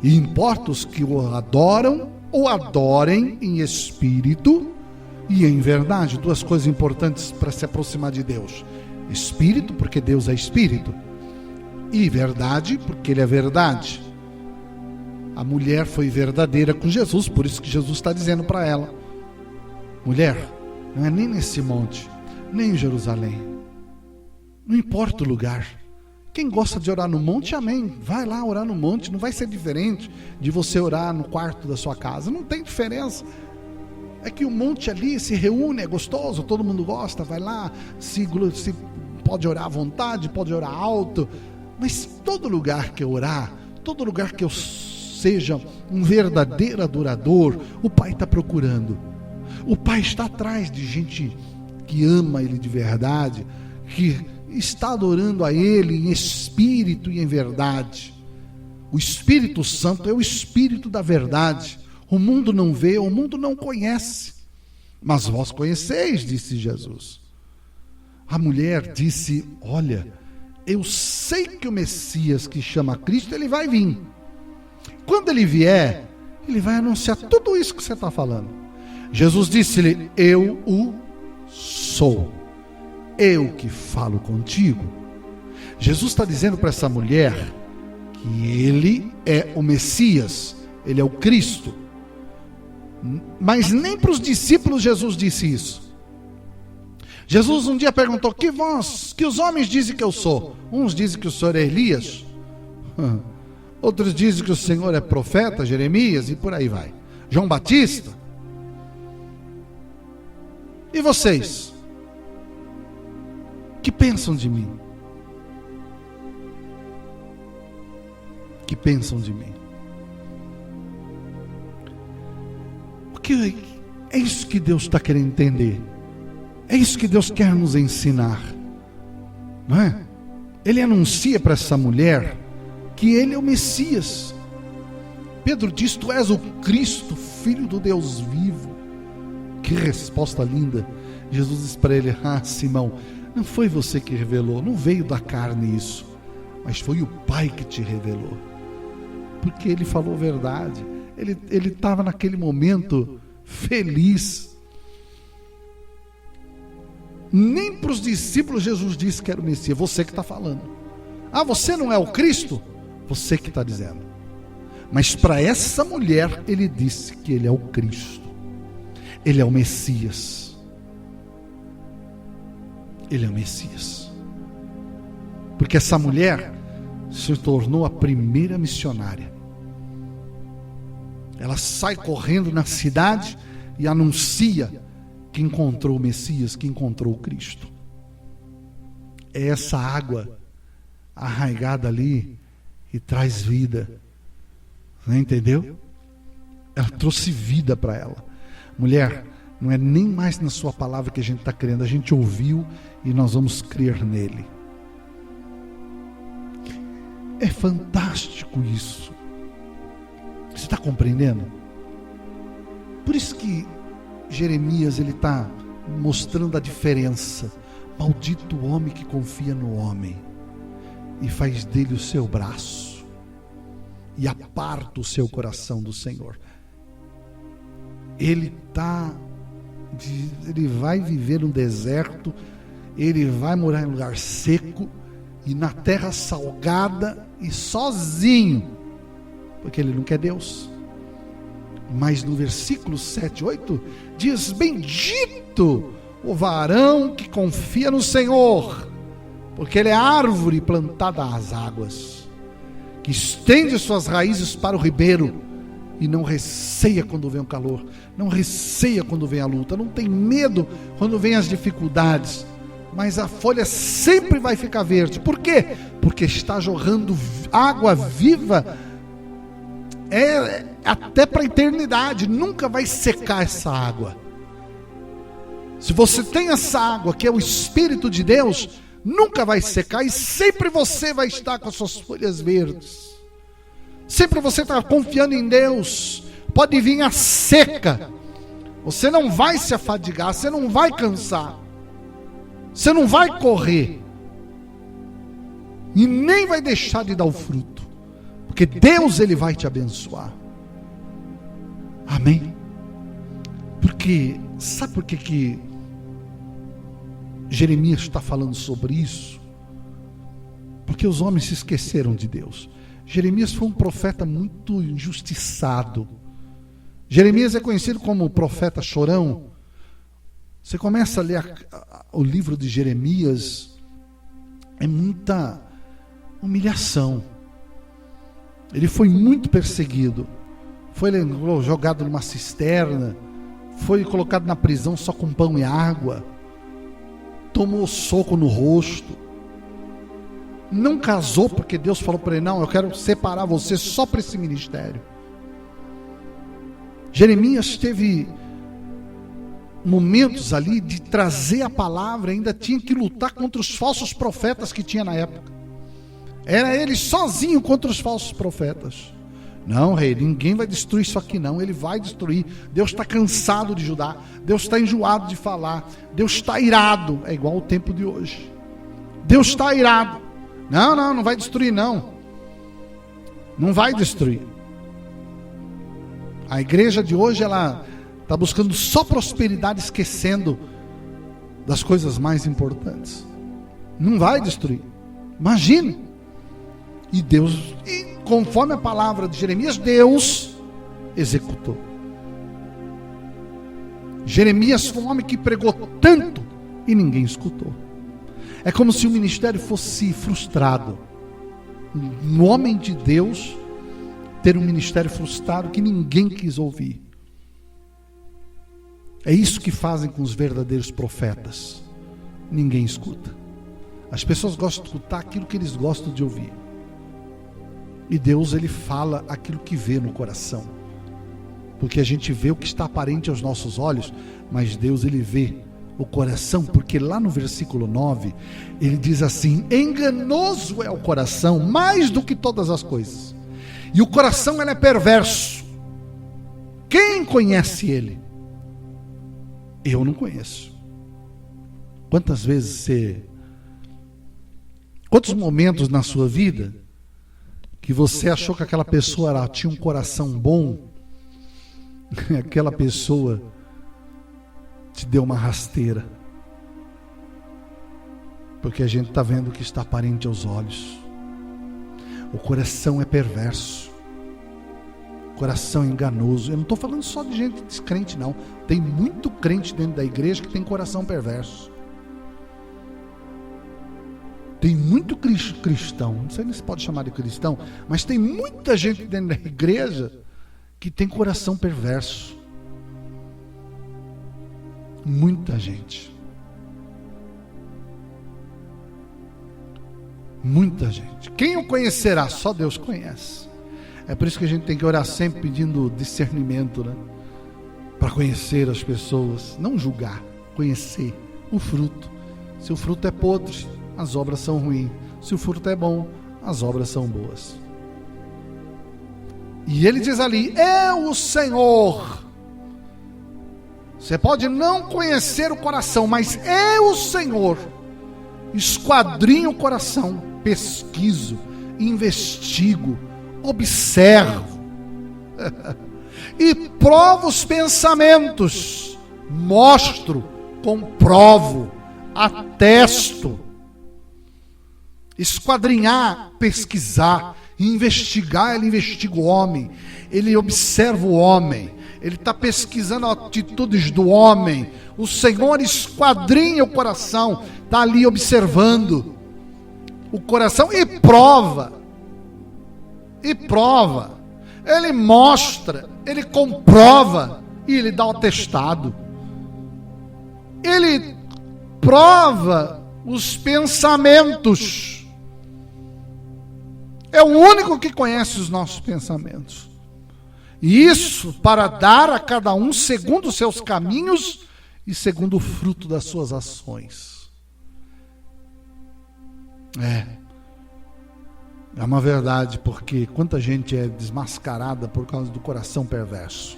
e importa os que o adoram, ou adorem em espírito e em verdade. Duas coisas importantes para se aproximar de Deus: Espírito, porque Deus é Espírito, e verdade, porque Ele é verdade. A mulher foi verdadeira com Jesus, por isso que Jesus está dizendo para ela: mulher, não é nem nesse monte, nem em Jerusalém, Não importa o lugar. Quem gosta de orar no monte, amém. Vai lá orar no monte. Não vai ser diferente de você orar no quarto da sua casa. Não tem diferença. É que o monte ali se reúne, é gostoso, todo mundo gosta, vai lá, se pode orar à vontade, pode orar alto. Mas todo lugar que eu orar, todo lugar que eu seja um verdadeiro adorador, o Pai está procurando. O Pai está atrás de gente que ama Ele de verdade, que está adorando a Ele em espírito e em verdade. O Espírito Santo é o Espírito da verdade. O mundo não vê, o mundo não conhece, mas vós conheceis, disse Jesus. A mulher disse: olha, eu sei que o Messias, que chama Cristo, ele vai vir. Quando ele vier, ele vai anunciar tudo isso que você está falando. Jesus disse-lhe: eu o sou, eu que falo contigo. Jesus está dizendo para essa mulher que ele é o Messias, ele é o Cristo. Mas nem para os discípulos Jesus disse isso. Jesus um dia perguntou: que os homens dizem que eu sou? Uns dizem que o Senhor é Elias, outros dizem que o Senhor é profeta, Jeremias, e por aí vai, João Batista. E vocês? Que pensam de mim? Que pensam de mim? Porque é isso que Deus está querendo entender. É isso que Deus quer nos ensinar, não é? Ele anuncia para essa mulher que ele é o Messias. Pedro diz: tu és o Cristo, Filho do Deus vivo. Que resposta linda. Jesus diz para ele: ah, Simão, não foi você que revelou, não veio da carne isso, mas foi o Pai que te revelou. Porque ele falou a verdade. Ele estava naquele momento feliz. Nem para os discípulos Jesus disse que era o Messias. Você que está falando. Ah, você não é o Cristo? Você que está dizendo. Mas para essa mulher ele disse que ele é o Cristo, ele é o Messias. Ele é o Messias. Porque essa mulher se tornou a primeira missionária. Ela sai correndo na cidade e anuncia que encontrou o Messias, que encontrou o Cristo. É essa água arraigada ali e traz vida. Não entendeu? Ela trouxe vida para ela. Mulher, não é nem mais na sua palavra que a gente está crendo. A gente ouviu e nós vamos crer nele. É fantástico isso. Você está compreendendo? Por isso que Jeremias ele está mostrando a diferença. Maldito o homem que confia no homem e faz dele o seu braço e aparta o seu coração do Senhor. Ele vai viver no deserto, ele vai morar em lugar seco e na terra salgada e sozinho, porque ele não quer Deus. Mas no versículo 7, 8 diz: bendito o varão que confia no Senhor, porque ele é árvore plantada às águas, que estende suas raízes para o ribeiro e não receia quando vem o calor, não receia quando vem a luta, não tem medo quando vem as dificuldades, mas a folha sempre vai ficar verde. Por quê? Porque está jorrando água viva, até para a eternidade, nunca vai secar essa água. Se você tem essa água, que é o Espírito de Deus, nunca vai secar, e sempre você vai estar com as suas folhas verdes. Sempre você está confiando em Deus. Pode vir a seca, você não vai se afadigar, você não vai cansar, você não vai correr, e nem vai deixar de dar o fruto, porque Deus ele vai te abençoar. Amém? Porque, sabe por que Jeremias está falando sobre isso? Porque os homens se esqueceram de Deus. Jeremias foi um profeta muito injustiçado. Jeremias é conhecido como o profeta chorão. Você começa a ler o livro de Jeremias, é muita humilhação. Ele foi muito perseguido, foi jogado numa cisterna, foi colocado na prisão só com pão e água, tomou soco no rosto, não casou porque Deus falou para ele: não, eu quero separar você só para esse ministério. Jeremias teve momentos ali de trazer a palavra, ainda tinha que lutar contra os falsos profetas que tinha na época. Era ele sozinho contra os falsos profetas. Não, rei, ninguém vai destruir isso aqui não, ele vai destruir. Deus está cansado de Judá, Deus está enjoado de falar, Deus está irado. É igual ao tempo de hoje, Deus está irado. Não vai destruir não vai destruir. A igreja de hoje, ela está buscando só prosperidade, esquecendo das coisas mais importantes. Não vai destruir, imagine. E Deus, conforme a palavra de Jeremias, Deus executou. Jeremias foi um homem que pregou tanto e ninguém escutou. É como se o ministério fosse frustrado. Um homem de Deus ter um ministério frustrado que ninguém quis ouvir. É isso que fazem com os verdadeiros profetas. Ninguém escuta. As pessoas gostam de escutar aquilo que eles gostam de ouvir. E Deus, ele fala aquilo que vê no coração. Porque a gente vê o que está aparente aos nossos olhos, mas Deus, ele vê o coração, porque lá no versículo 9, ele diz assim: enganoso é o coração, mais do que todas as coisas. E o coração, ele é perverso. Quem conhece ele? Eu não conheço. Quantas quantos momentos na sua vida que você achou que aquela pessoa tinha um coração bom, aquela pessoa te deu uma rasteira, porque a gente está vendo o que está aparente aos olhos. O coração é perverso, o coração é enganoso. Eu não estou falando só de gente descrente não, tem muito crente dentro da igreja que tem coração perverso. Tem muito cristão, não sei se pode chamar de cristão, mas tem muita gente dentro da igreja que tem coração perverso. Muita gente. Muita gente. Quem o conhecerá? Só Deus conhece. É por isso que a gente tem que orar sempre pedindo discernimento, né? Para conhecer as pessoas, não julgar, conhecer o fruto. Se o fruto é podre, as obras são ruins. Se o fruto é bom, as obras são boas. E ele diz ali: é o Senhor. Você pode não conhecer o coração, mas é o Senhor. Esquadrinho o coração, pesquiso, investigo, observo e provo os pensamentos, mostro, comprovo, atesto. Esquadrinhar, pesquisar, investigar. Ele investiga o homem, ele observa o homem, ele está pesquisando as atitudes do homem. O Senhor esquadrinha o coração, está ali observando o coração e prova. Ele mostra, ele comprova e ele dá o atestado. Ele prova os pensamentos. É o único que conhece os nossos pensamentos. E isso para dar a cada um segundo os seus caminhos e segundo o fruto das suas ações. É uma verdade, porque quanta gente é desmascarada por causa do coração perverso.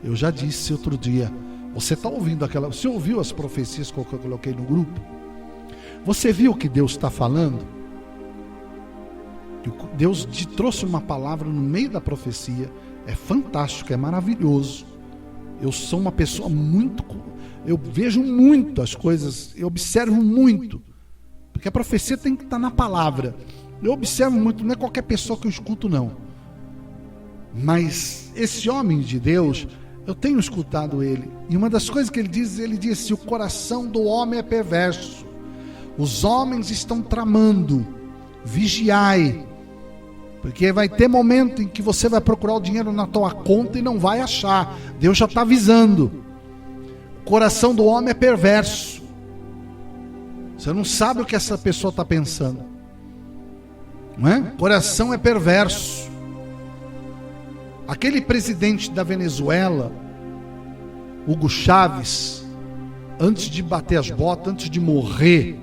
Eu já disse outro dia, você está ouvindo você ouviu as profecias que eu coloquei no grupo? Você viu o que Deus está falando? Deus te trouxe uma palavra no meio da profecia. É fantástico, é maravilhoso. Eu sou uma pessoa eu vejo muito as coisas, eu observo muito, porque a profecia tem que estar na palavra. Eu observo muito, não é qualquer pessoa que eu escuto não, mas esse homem de Deus, eu tenho escutado ele, e uma das coisas que ele diz assim: o coração do homem é perverso, Os homens estão tramando. Vigiai. Porque vai ter momento em que você vai procurar o dinheiro na tua conta e não vai achar. Deus já está avisando. O coração do homem é perverso. Você não sabe o que essa pessoa está pensando. Não é? O coração é perverso. Aquele presidente da Venezuela, Hugo Chávez, antes de bater as botas, antes de morrer,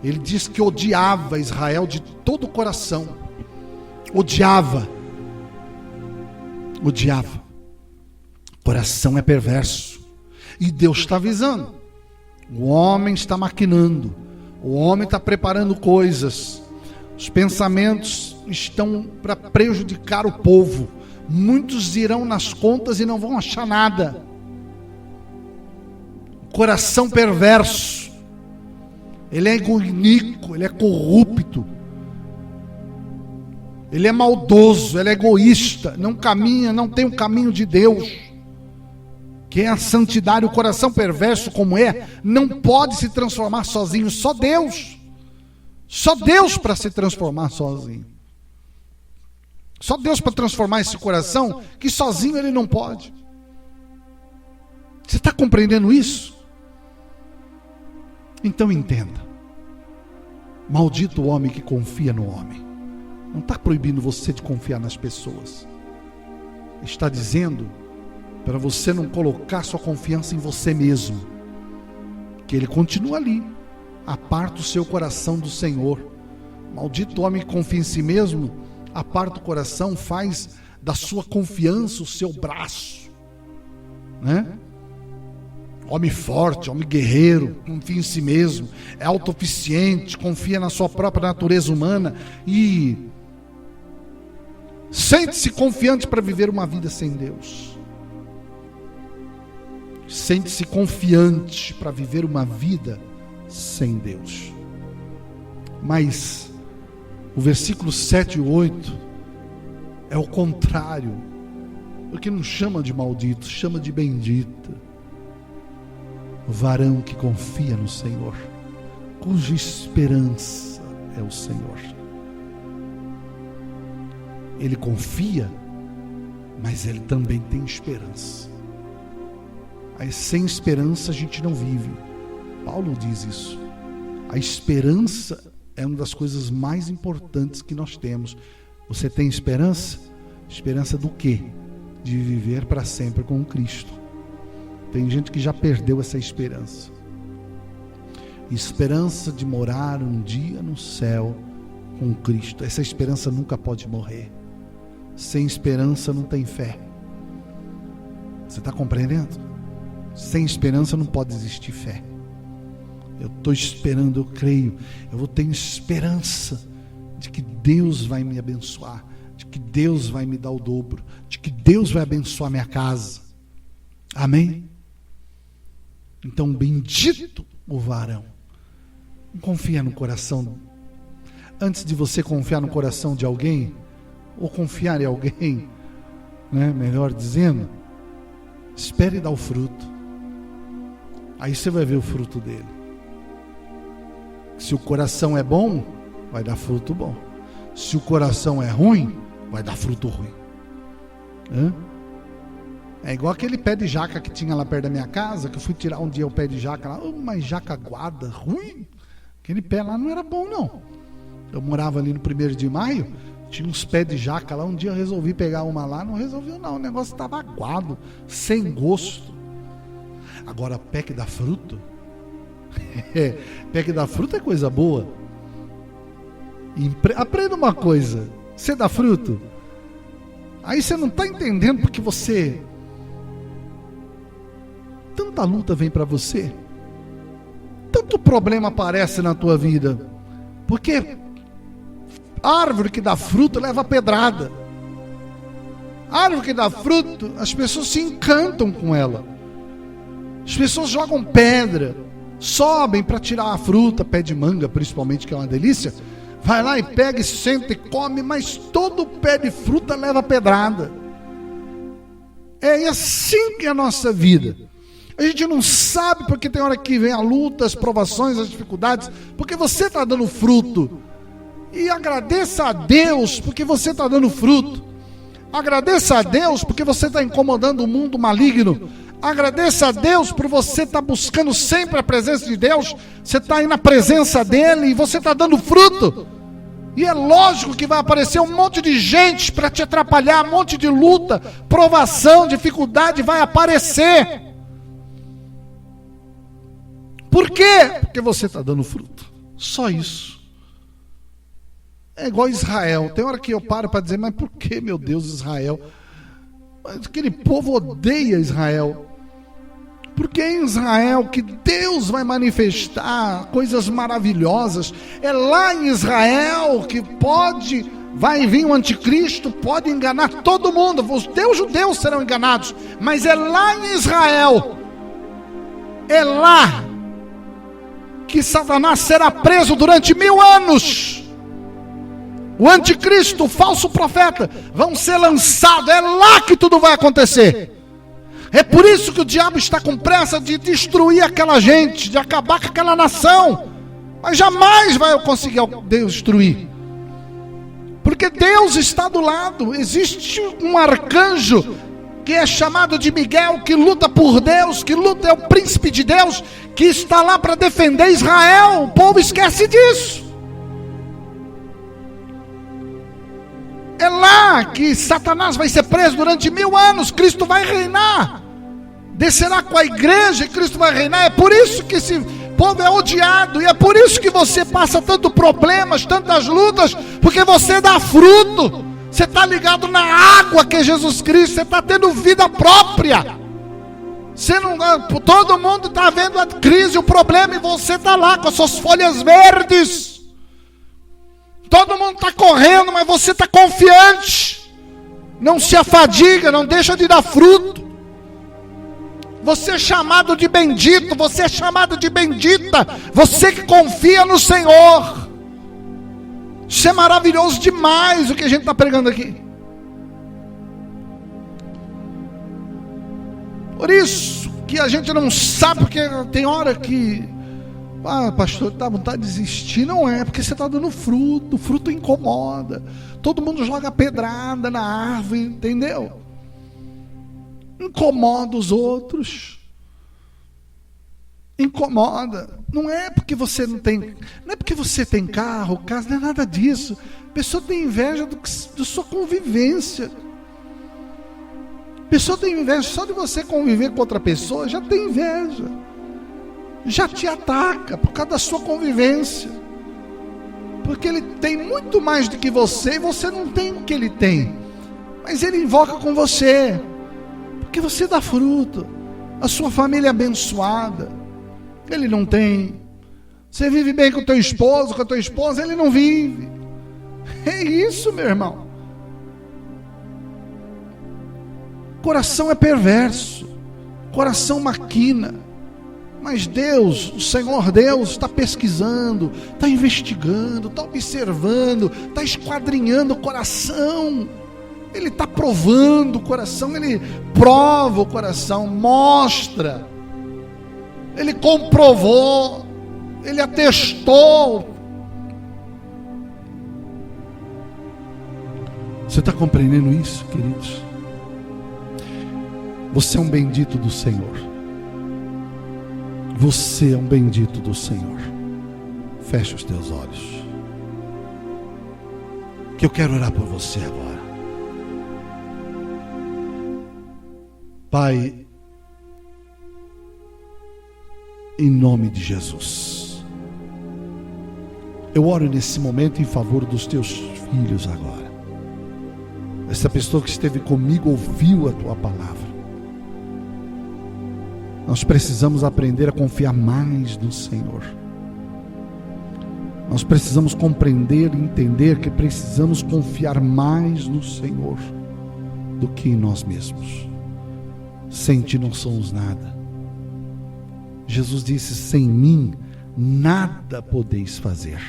ele disse que odiava Israel de todo o coração. Odiava. O coração é perverso. E Deus está avisando. O homem está maquinando. O homem está preparando coisas. Os pensamentos estão para prejudicar o povo. Muitos irão nas contas e não vão achar nada. O coração perverso. Ele é iníquo, ele é corrupto. Ele é maldoso, ele é egoísta, não caminha, não tem o caminho de Deus, que é a santidade. O coração perverso como não pode se transformar sozinho, só Deus para se transformar sozinho, só Deus para transformar esse coração, que sozinho ele não pode. Você está compreendendo isso? Então entenda, maldito o homem que confia no homem. Não está proibindo você de confiar nas pessoas. Está dizendo para você não colocar sua confiança em você mesmo. Que ele continua ali. Aparta o seu coração do Senhor. Maldito homem que confia em si mesmo. Aparta o coração, faz da sua confiança o seu braço. Né? Homem forte, homem guerreiro, confia em si mesmo. É autossuficiente, confia na sua própria natureza humana e sente-se confiante para viver uma vida sem Deus. Sente-se confiante para viver uma vida sem Deus. Mas o versículo 7 e 8 é o contrário. Porque não chama de maldito, chama de bendito. O varão que confia no Senhor, cuja esperança é o Senhor. Ele confia, mas ele também tem esperança. Aí, sem esperança a gente não vive. Paulo diz isso. A esperança é uma das coisas mais importantes que nós temos. Você tem esperança? Esperança do quê? De viver para sempre com Cristo. Tem gente que já perdeu essa esperança. Esperança de morar um dia no céu com Cristo. Essa esperança nunca pode morrer. Sem esperança não tem fé. Você está compreendendo? Sem esperança não pode existir fé. Eu estou esperando, eu creio, eu tenho esperança de que Deus vai me abençoar, de que Deus vai me dar o dobro, de que Deus vai abençoar minha casa. Amém? Então, bendito o varão. Não confia no coração. Antes de você confiar no coração de alguém, ou confiar em alguém, né, melhor dizendo, espere dar o fruto. Aí você vai ver o fruto dele. Se o coração é bom, vai dar fruto bom. Se o coração é ruim, vai dar fruto ruim. É igual aquele pé de jaca que tinha lá perto da minha casa, que eu fui tirar um dia o pé de jaca lá, uma jaca aguada, ruim. Aquele pé lá não era bom não. Eu morava ali no 1º de maio, tinha uns pés de jaca lá, um dia eu resolvi pegar uma lá, não resolveu não, o negócio estava aguado, sem gosto. Agora pé que dá fruto, pé que dá fruto é coisa boa. Aprenda uma coisa, você dá fruto, aí você não está entendendo porque você, tanta luta vem para você, tanto problema aparece na tua vida, porque árvore que dá fruto leva pedrada. Árvore que dá fruto, as pessoas se encantam com ela. As pessoas jogam pedra, sobem para tirar a fruta, pé de manga principalmente, que é uma delícia. Vai lá e pega e senta e come, mas todo pé de fruta leva pedrada. É assim que é a nossa vida. A gente não sabe porque tem hora que vem a luta, as provações, as dificuldades, porque você está dando fruto. E agradeça a Deus porque você está dando fruto. Agradeça a Deus porque você está incomodando o mundo maligno. Agradeça a Deus por você estar buscando sempre a presença de Deus. Você está aí na presença dEle e você está dando fruto. E é lógico que vai aparecer um monte de gente para te atrapalhar, um monte de luta, provação, dificuldade vai aparecer. Por quê? Porque você está dando fruto. Só isso. É igual Israel. Tem hora que eu paro para dizer, mas por que, meu Deus, Israel? Aquele povo odeia Israel. Porque é em Israel que Deus vai manifestar coisas maravilhosas. É lá em Israel que vai vir o anticristo, pode enganar todo mundo. Os judeus serão enganados. Mas é lá em Israel. É lá que Satanás será preso durante 1000 anos. O anticristo, o falso profeta, vão ser lançados. É lá que tudo vai acontecer. É por isso que o diabo está com pressa de destruir aquela gente, de acabar com aquela nação. Mas jamais vai conseguir destruir. Porque Deus está do lado. Existe um arcanjo que é chamado de Miguel, que luta por Deus, que luta, é o príncipe de Deus, que está lá para defender Israel. O povo esquece disso. É lá que Satanás vai ser preso durante 1000 anos. Cristo vai reinar. Descerá com a igreja e Cristo vai reinar. É por isso que esse povo é odiado. E é por isso que você passa tantos problemas, tantas lutas. Porque você dá fruto. Você está ligado na água que é Jesus Cristo. Você está tendo vida própria. Você não, todo mundo está vendo a crise, o problema. E você está lá com as suas folhas verdes. Todo mundo está correndo, mas você está confiante. Não se afadiga, não deixa de dar fruto. Você é chamado de bendito, você é chamado de bendita. Você que confia no Senhor. Isso é maravilhoso demais o que a gente está pregando aqui. Por isso que a gente não sabe, porque tem hora que... pastor, dá vontade de desistir. Não é, porque você está dando fruto. O fruto incomoda. Todo mundo joga pedrada na árvore, entendeu? Incomoda os outros. Incomoda. Não é porque você não tem, não é porque você tem carro, casa, não é nada disso. A pessoa tem inveja da sua convivência. A pessoa tem inveja só de você conviver com outra pessoa, já tem inveja. Já te ataca por causa da sua convivência, porque ele tem muito mais do que você e você não tem o que ele tem, mas ele invoca com você, porque você dá fruto, a sua família é abençoada, ele não tem. Você vive bem com o teu esposo, com a tua esposa, ele não vive. É isso, meu irmão. Coração é perverso, coração maquina. Mas Deus, o Senhor Deus, está pesquisando, está investigando, está observando, está esquadrinhando o coração. Ele está provando o coração, ele prova o coração, mostra. Ele comprovou, ele atestou. Você está compreendendo isso, queridos? Você é um bendito do Senhor. Você é um bendito do Senhor. Feche os teus olhos, que eu quero orar por você agora. Pai, em nome de Jesus, eu oro nesse momento em favor dos teus filhos agora. Essa pessoa que esteve comigo ouviu a tua palavra. Nós precisamos aprender a confiar mais no Senhor. Nós precisamos compreender e entender que precisamos confiar mais no Senhor do que em nós mesmos. Sem ti não somos nada. Jesus disse: sem mim nada podeis fazer.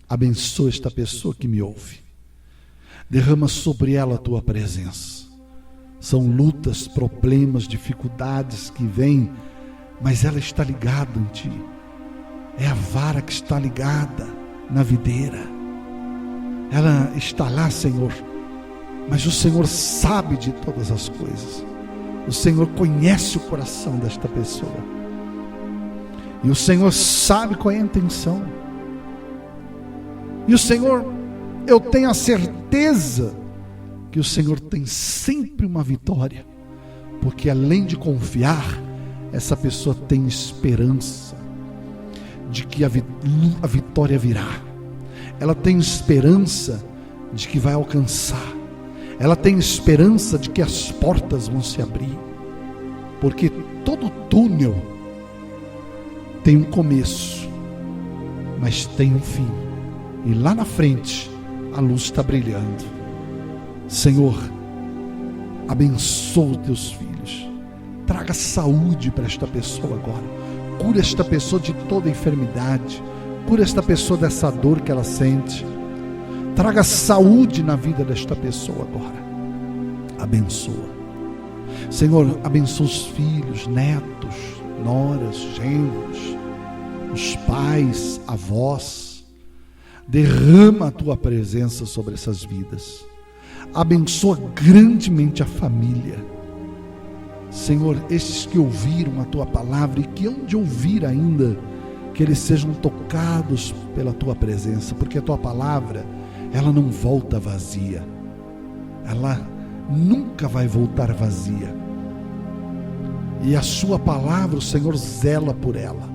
Abençoa esta pessoa que me ouve. Derrama sobre ela a tua presença. São lutas, problemas, dificuldades que vêm, mas ela está ligada em Ti. É a vara que está ligada na videira. Ela está lá, Senhor, mas o Senhor sabe de todas as coisas. O Senhor conhece o coração desta pessoa. E o Senhor sabe qual é a intenção. E o Senhor, eu tenho a certeza que o Senhor tem sempre uma vitória, porque além de confiar, essa pessoa tem esperança de que a vitória virá. Ela tem esperança de que vai alcançar. Ela tem esperança de que as portas vão se abrir, porque todo túnel tem um começo, mas tem um fim, e lá na frente a luz está brilhando. Senhor, abençoa os teus filhos, traga saúde para esta pessoa agora, cura esta pessoa de toda enfermidade, cura esta pessoa dessa dor que ela sente, traga saúde na vida desta pessoa agora, abençoa. Senhor, abençoa os filhos, netos, noras, genros, os pais, avós, derrama a tua presença sobre essas vidas, abençoa grandemente a família. Senhor, esses que ouviram a tua palavra e que hão de ouvir ainda, que eles sejam tocados pela tua presença, porque a tua palavra, ela não volta vazia, ela nunca vai voltar vazia, e a sua palavra o Senhor zela por ela,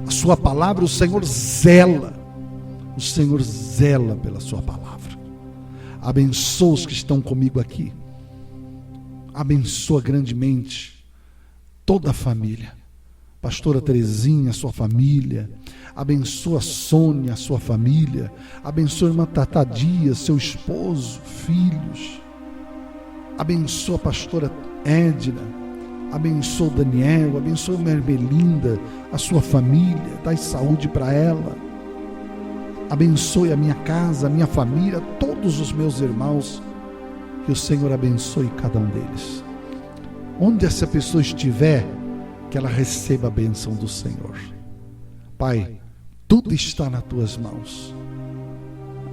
a sua palavra o Senhor zela pela sua palavra. Abençoa os que estão comigo aqui, abençoa grandemente toda a família, pastora Terezinha, sua família, abençoa a Sônia, a sua família, abençoa a irmã Tata Dias, seu esposo, filhos, abençoa a pastora Edna, abençoa o Daniel, abençoa a irmã Ermelinda, a sua família, dai saúde para ela, abençoe a minha casa, a minha família, todos os meus irmãos, que o Senhor abençoe cada um deles. Onde essa pessoa estiver, que ela receba a bênção do Senhor. Pai, tudo está nas tuas mãos.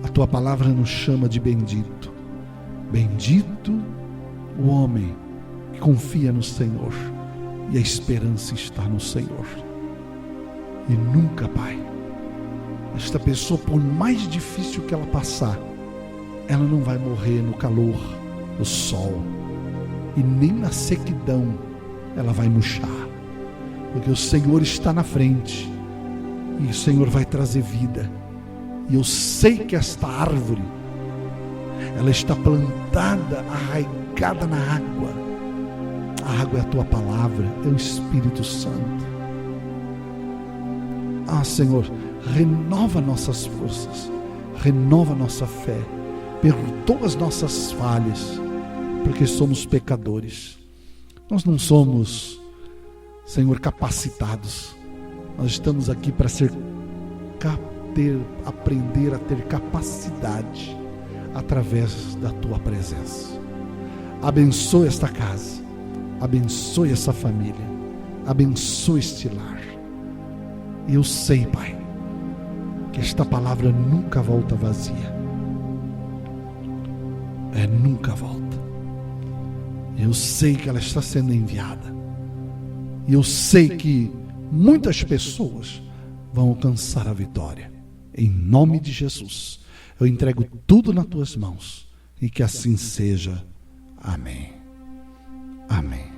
A tua palavra nos chama de bendito. Bendito o homem que confia no Senhor, e a esperança está no Senhor. E nunca, Pai, esta pessoa, por mais difícil que ela passar, ela não vai morrer no calor do sol, e nem na sequidão ela vai murchar, porque o Senhor está na frente, e o Senhor vai trazer vida. E eu sei que esta árvore, ela está plantada, arraigada na água. A água é a tua palavra, é o Espírito Santo. Ah, Senhor, renova nossas forças, renova nossa fé, perdoa as nossas falhas, porque somos pecadores. Nós não somos, Senhor, capacitados. Nós estamos aqui para aprender a ter capacidade através da tua presença. Abençoe esta casa, abençoe essa família, abençoe este lar. E eu sei, Pai, que esta palavra nunca volta vazia. Nunca volta. Eu sei que ela está sendo enviada. E eu sei que muitas pessoas vão alcançar a vitória. Em nome de Jesus, eu entrego tudo nas tuas mãos. E que assim seja. Amém. Amém.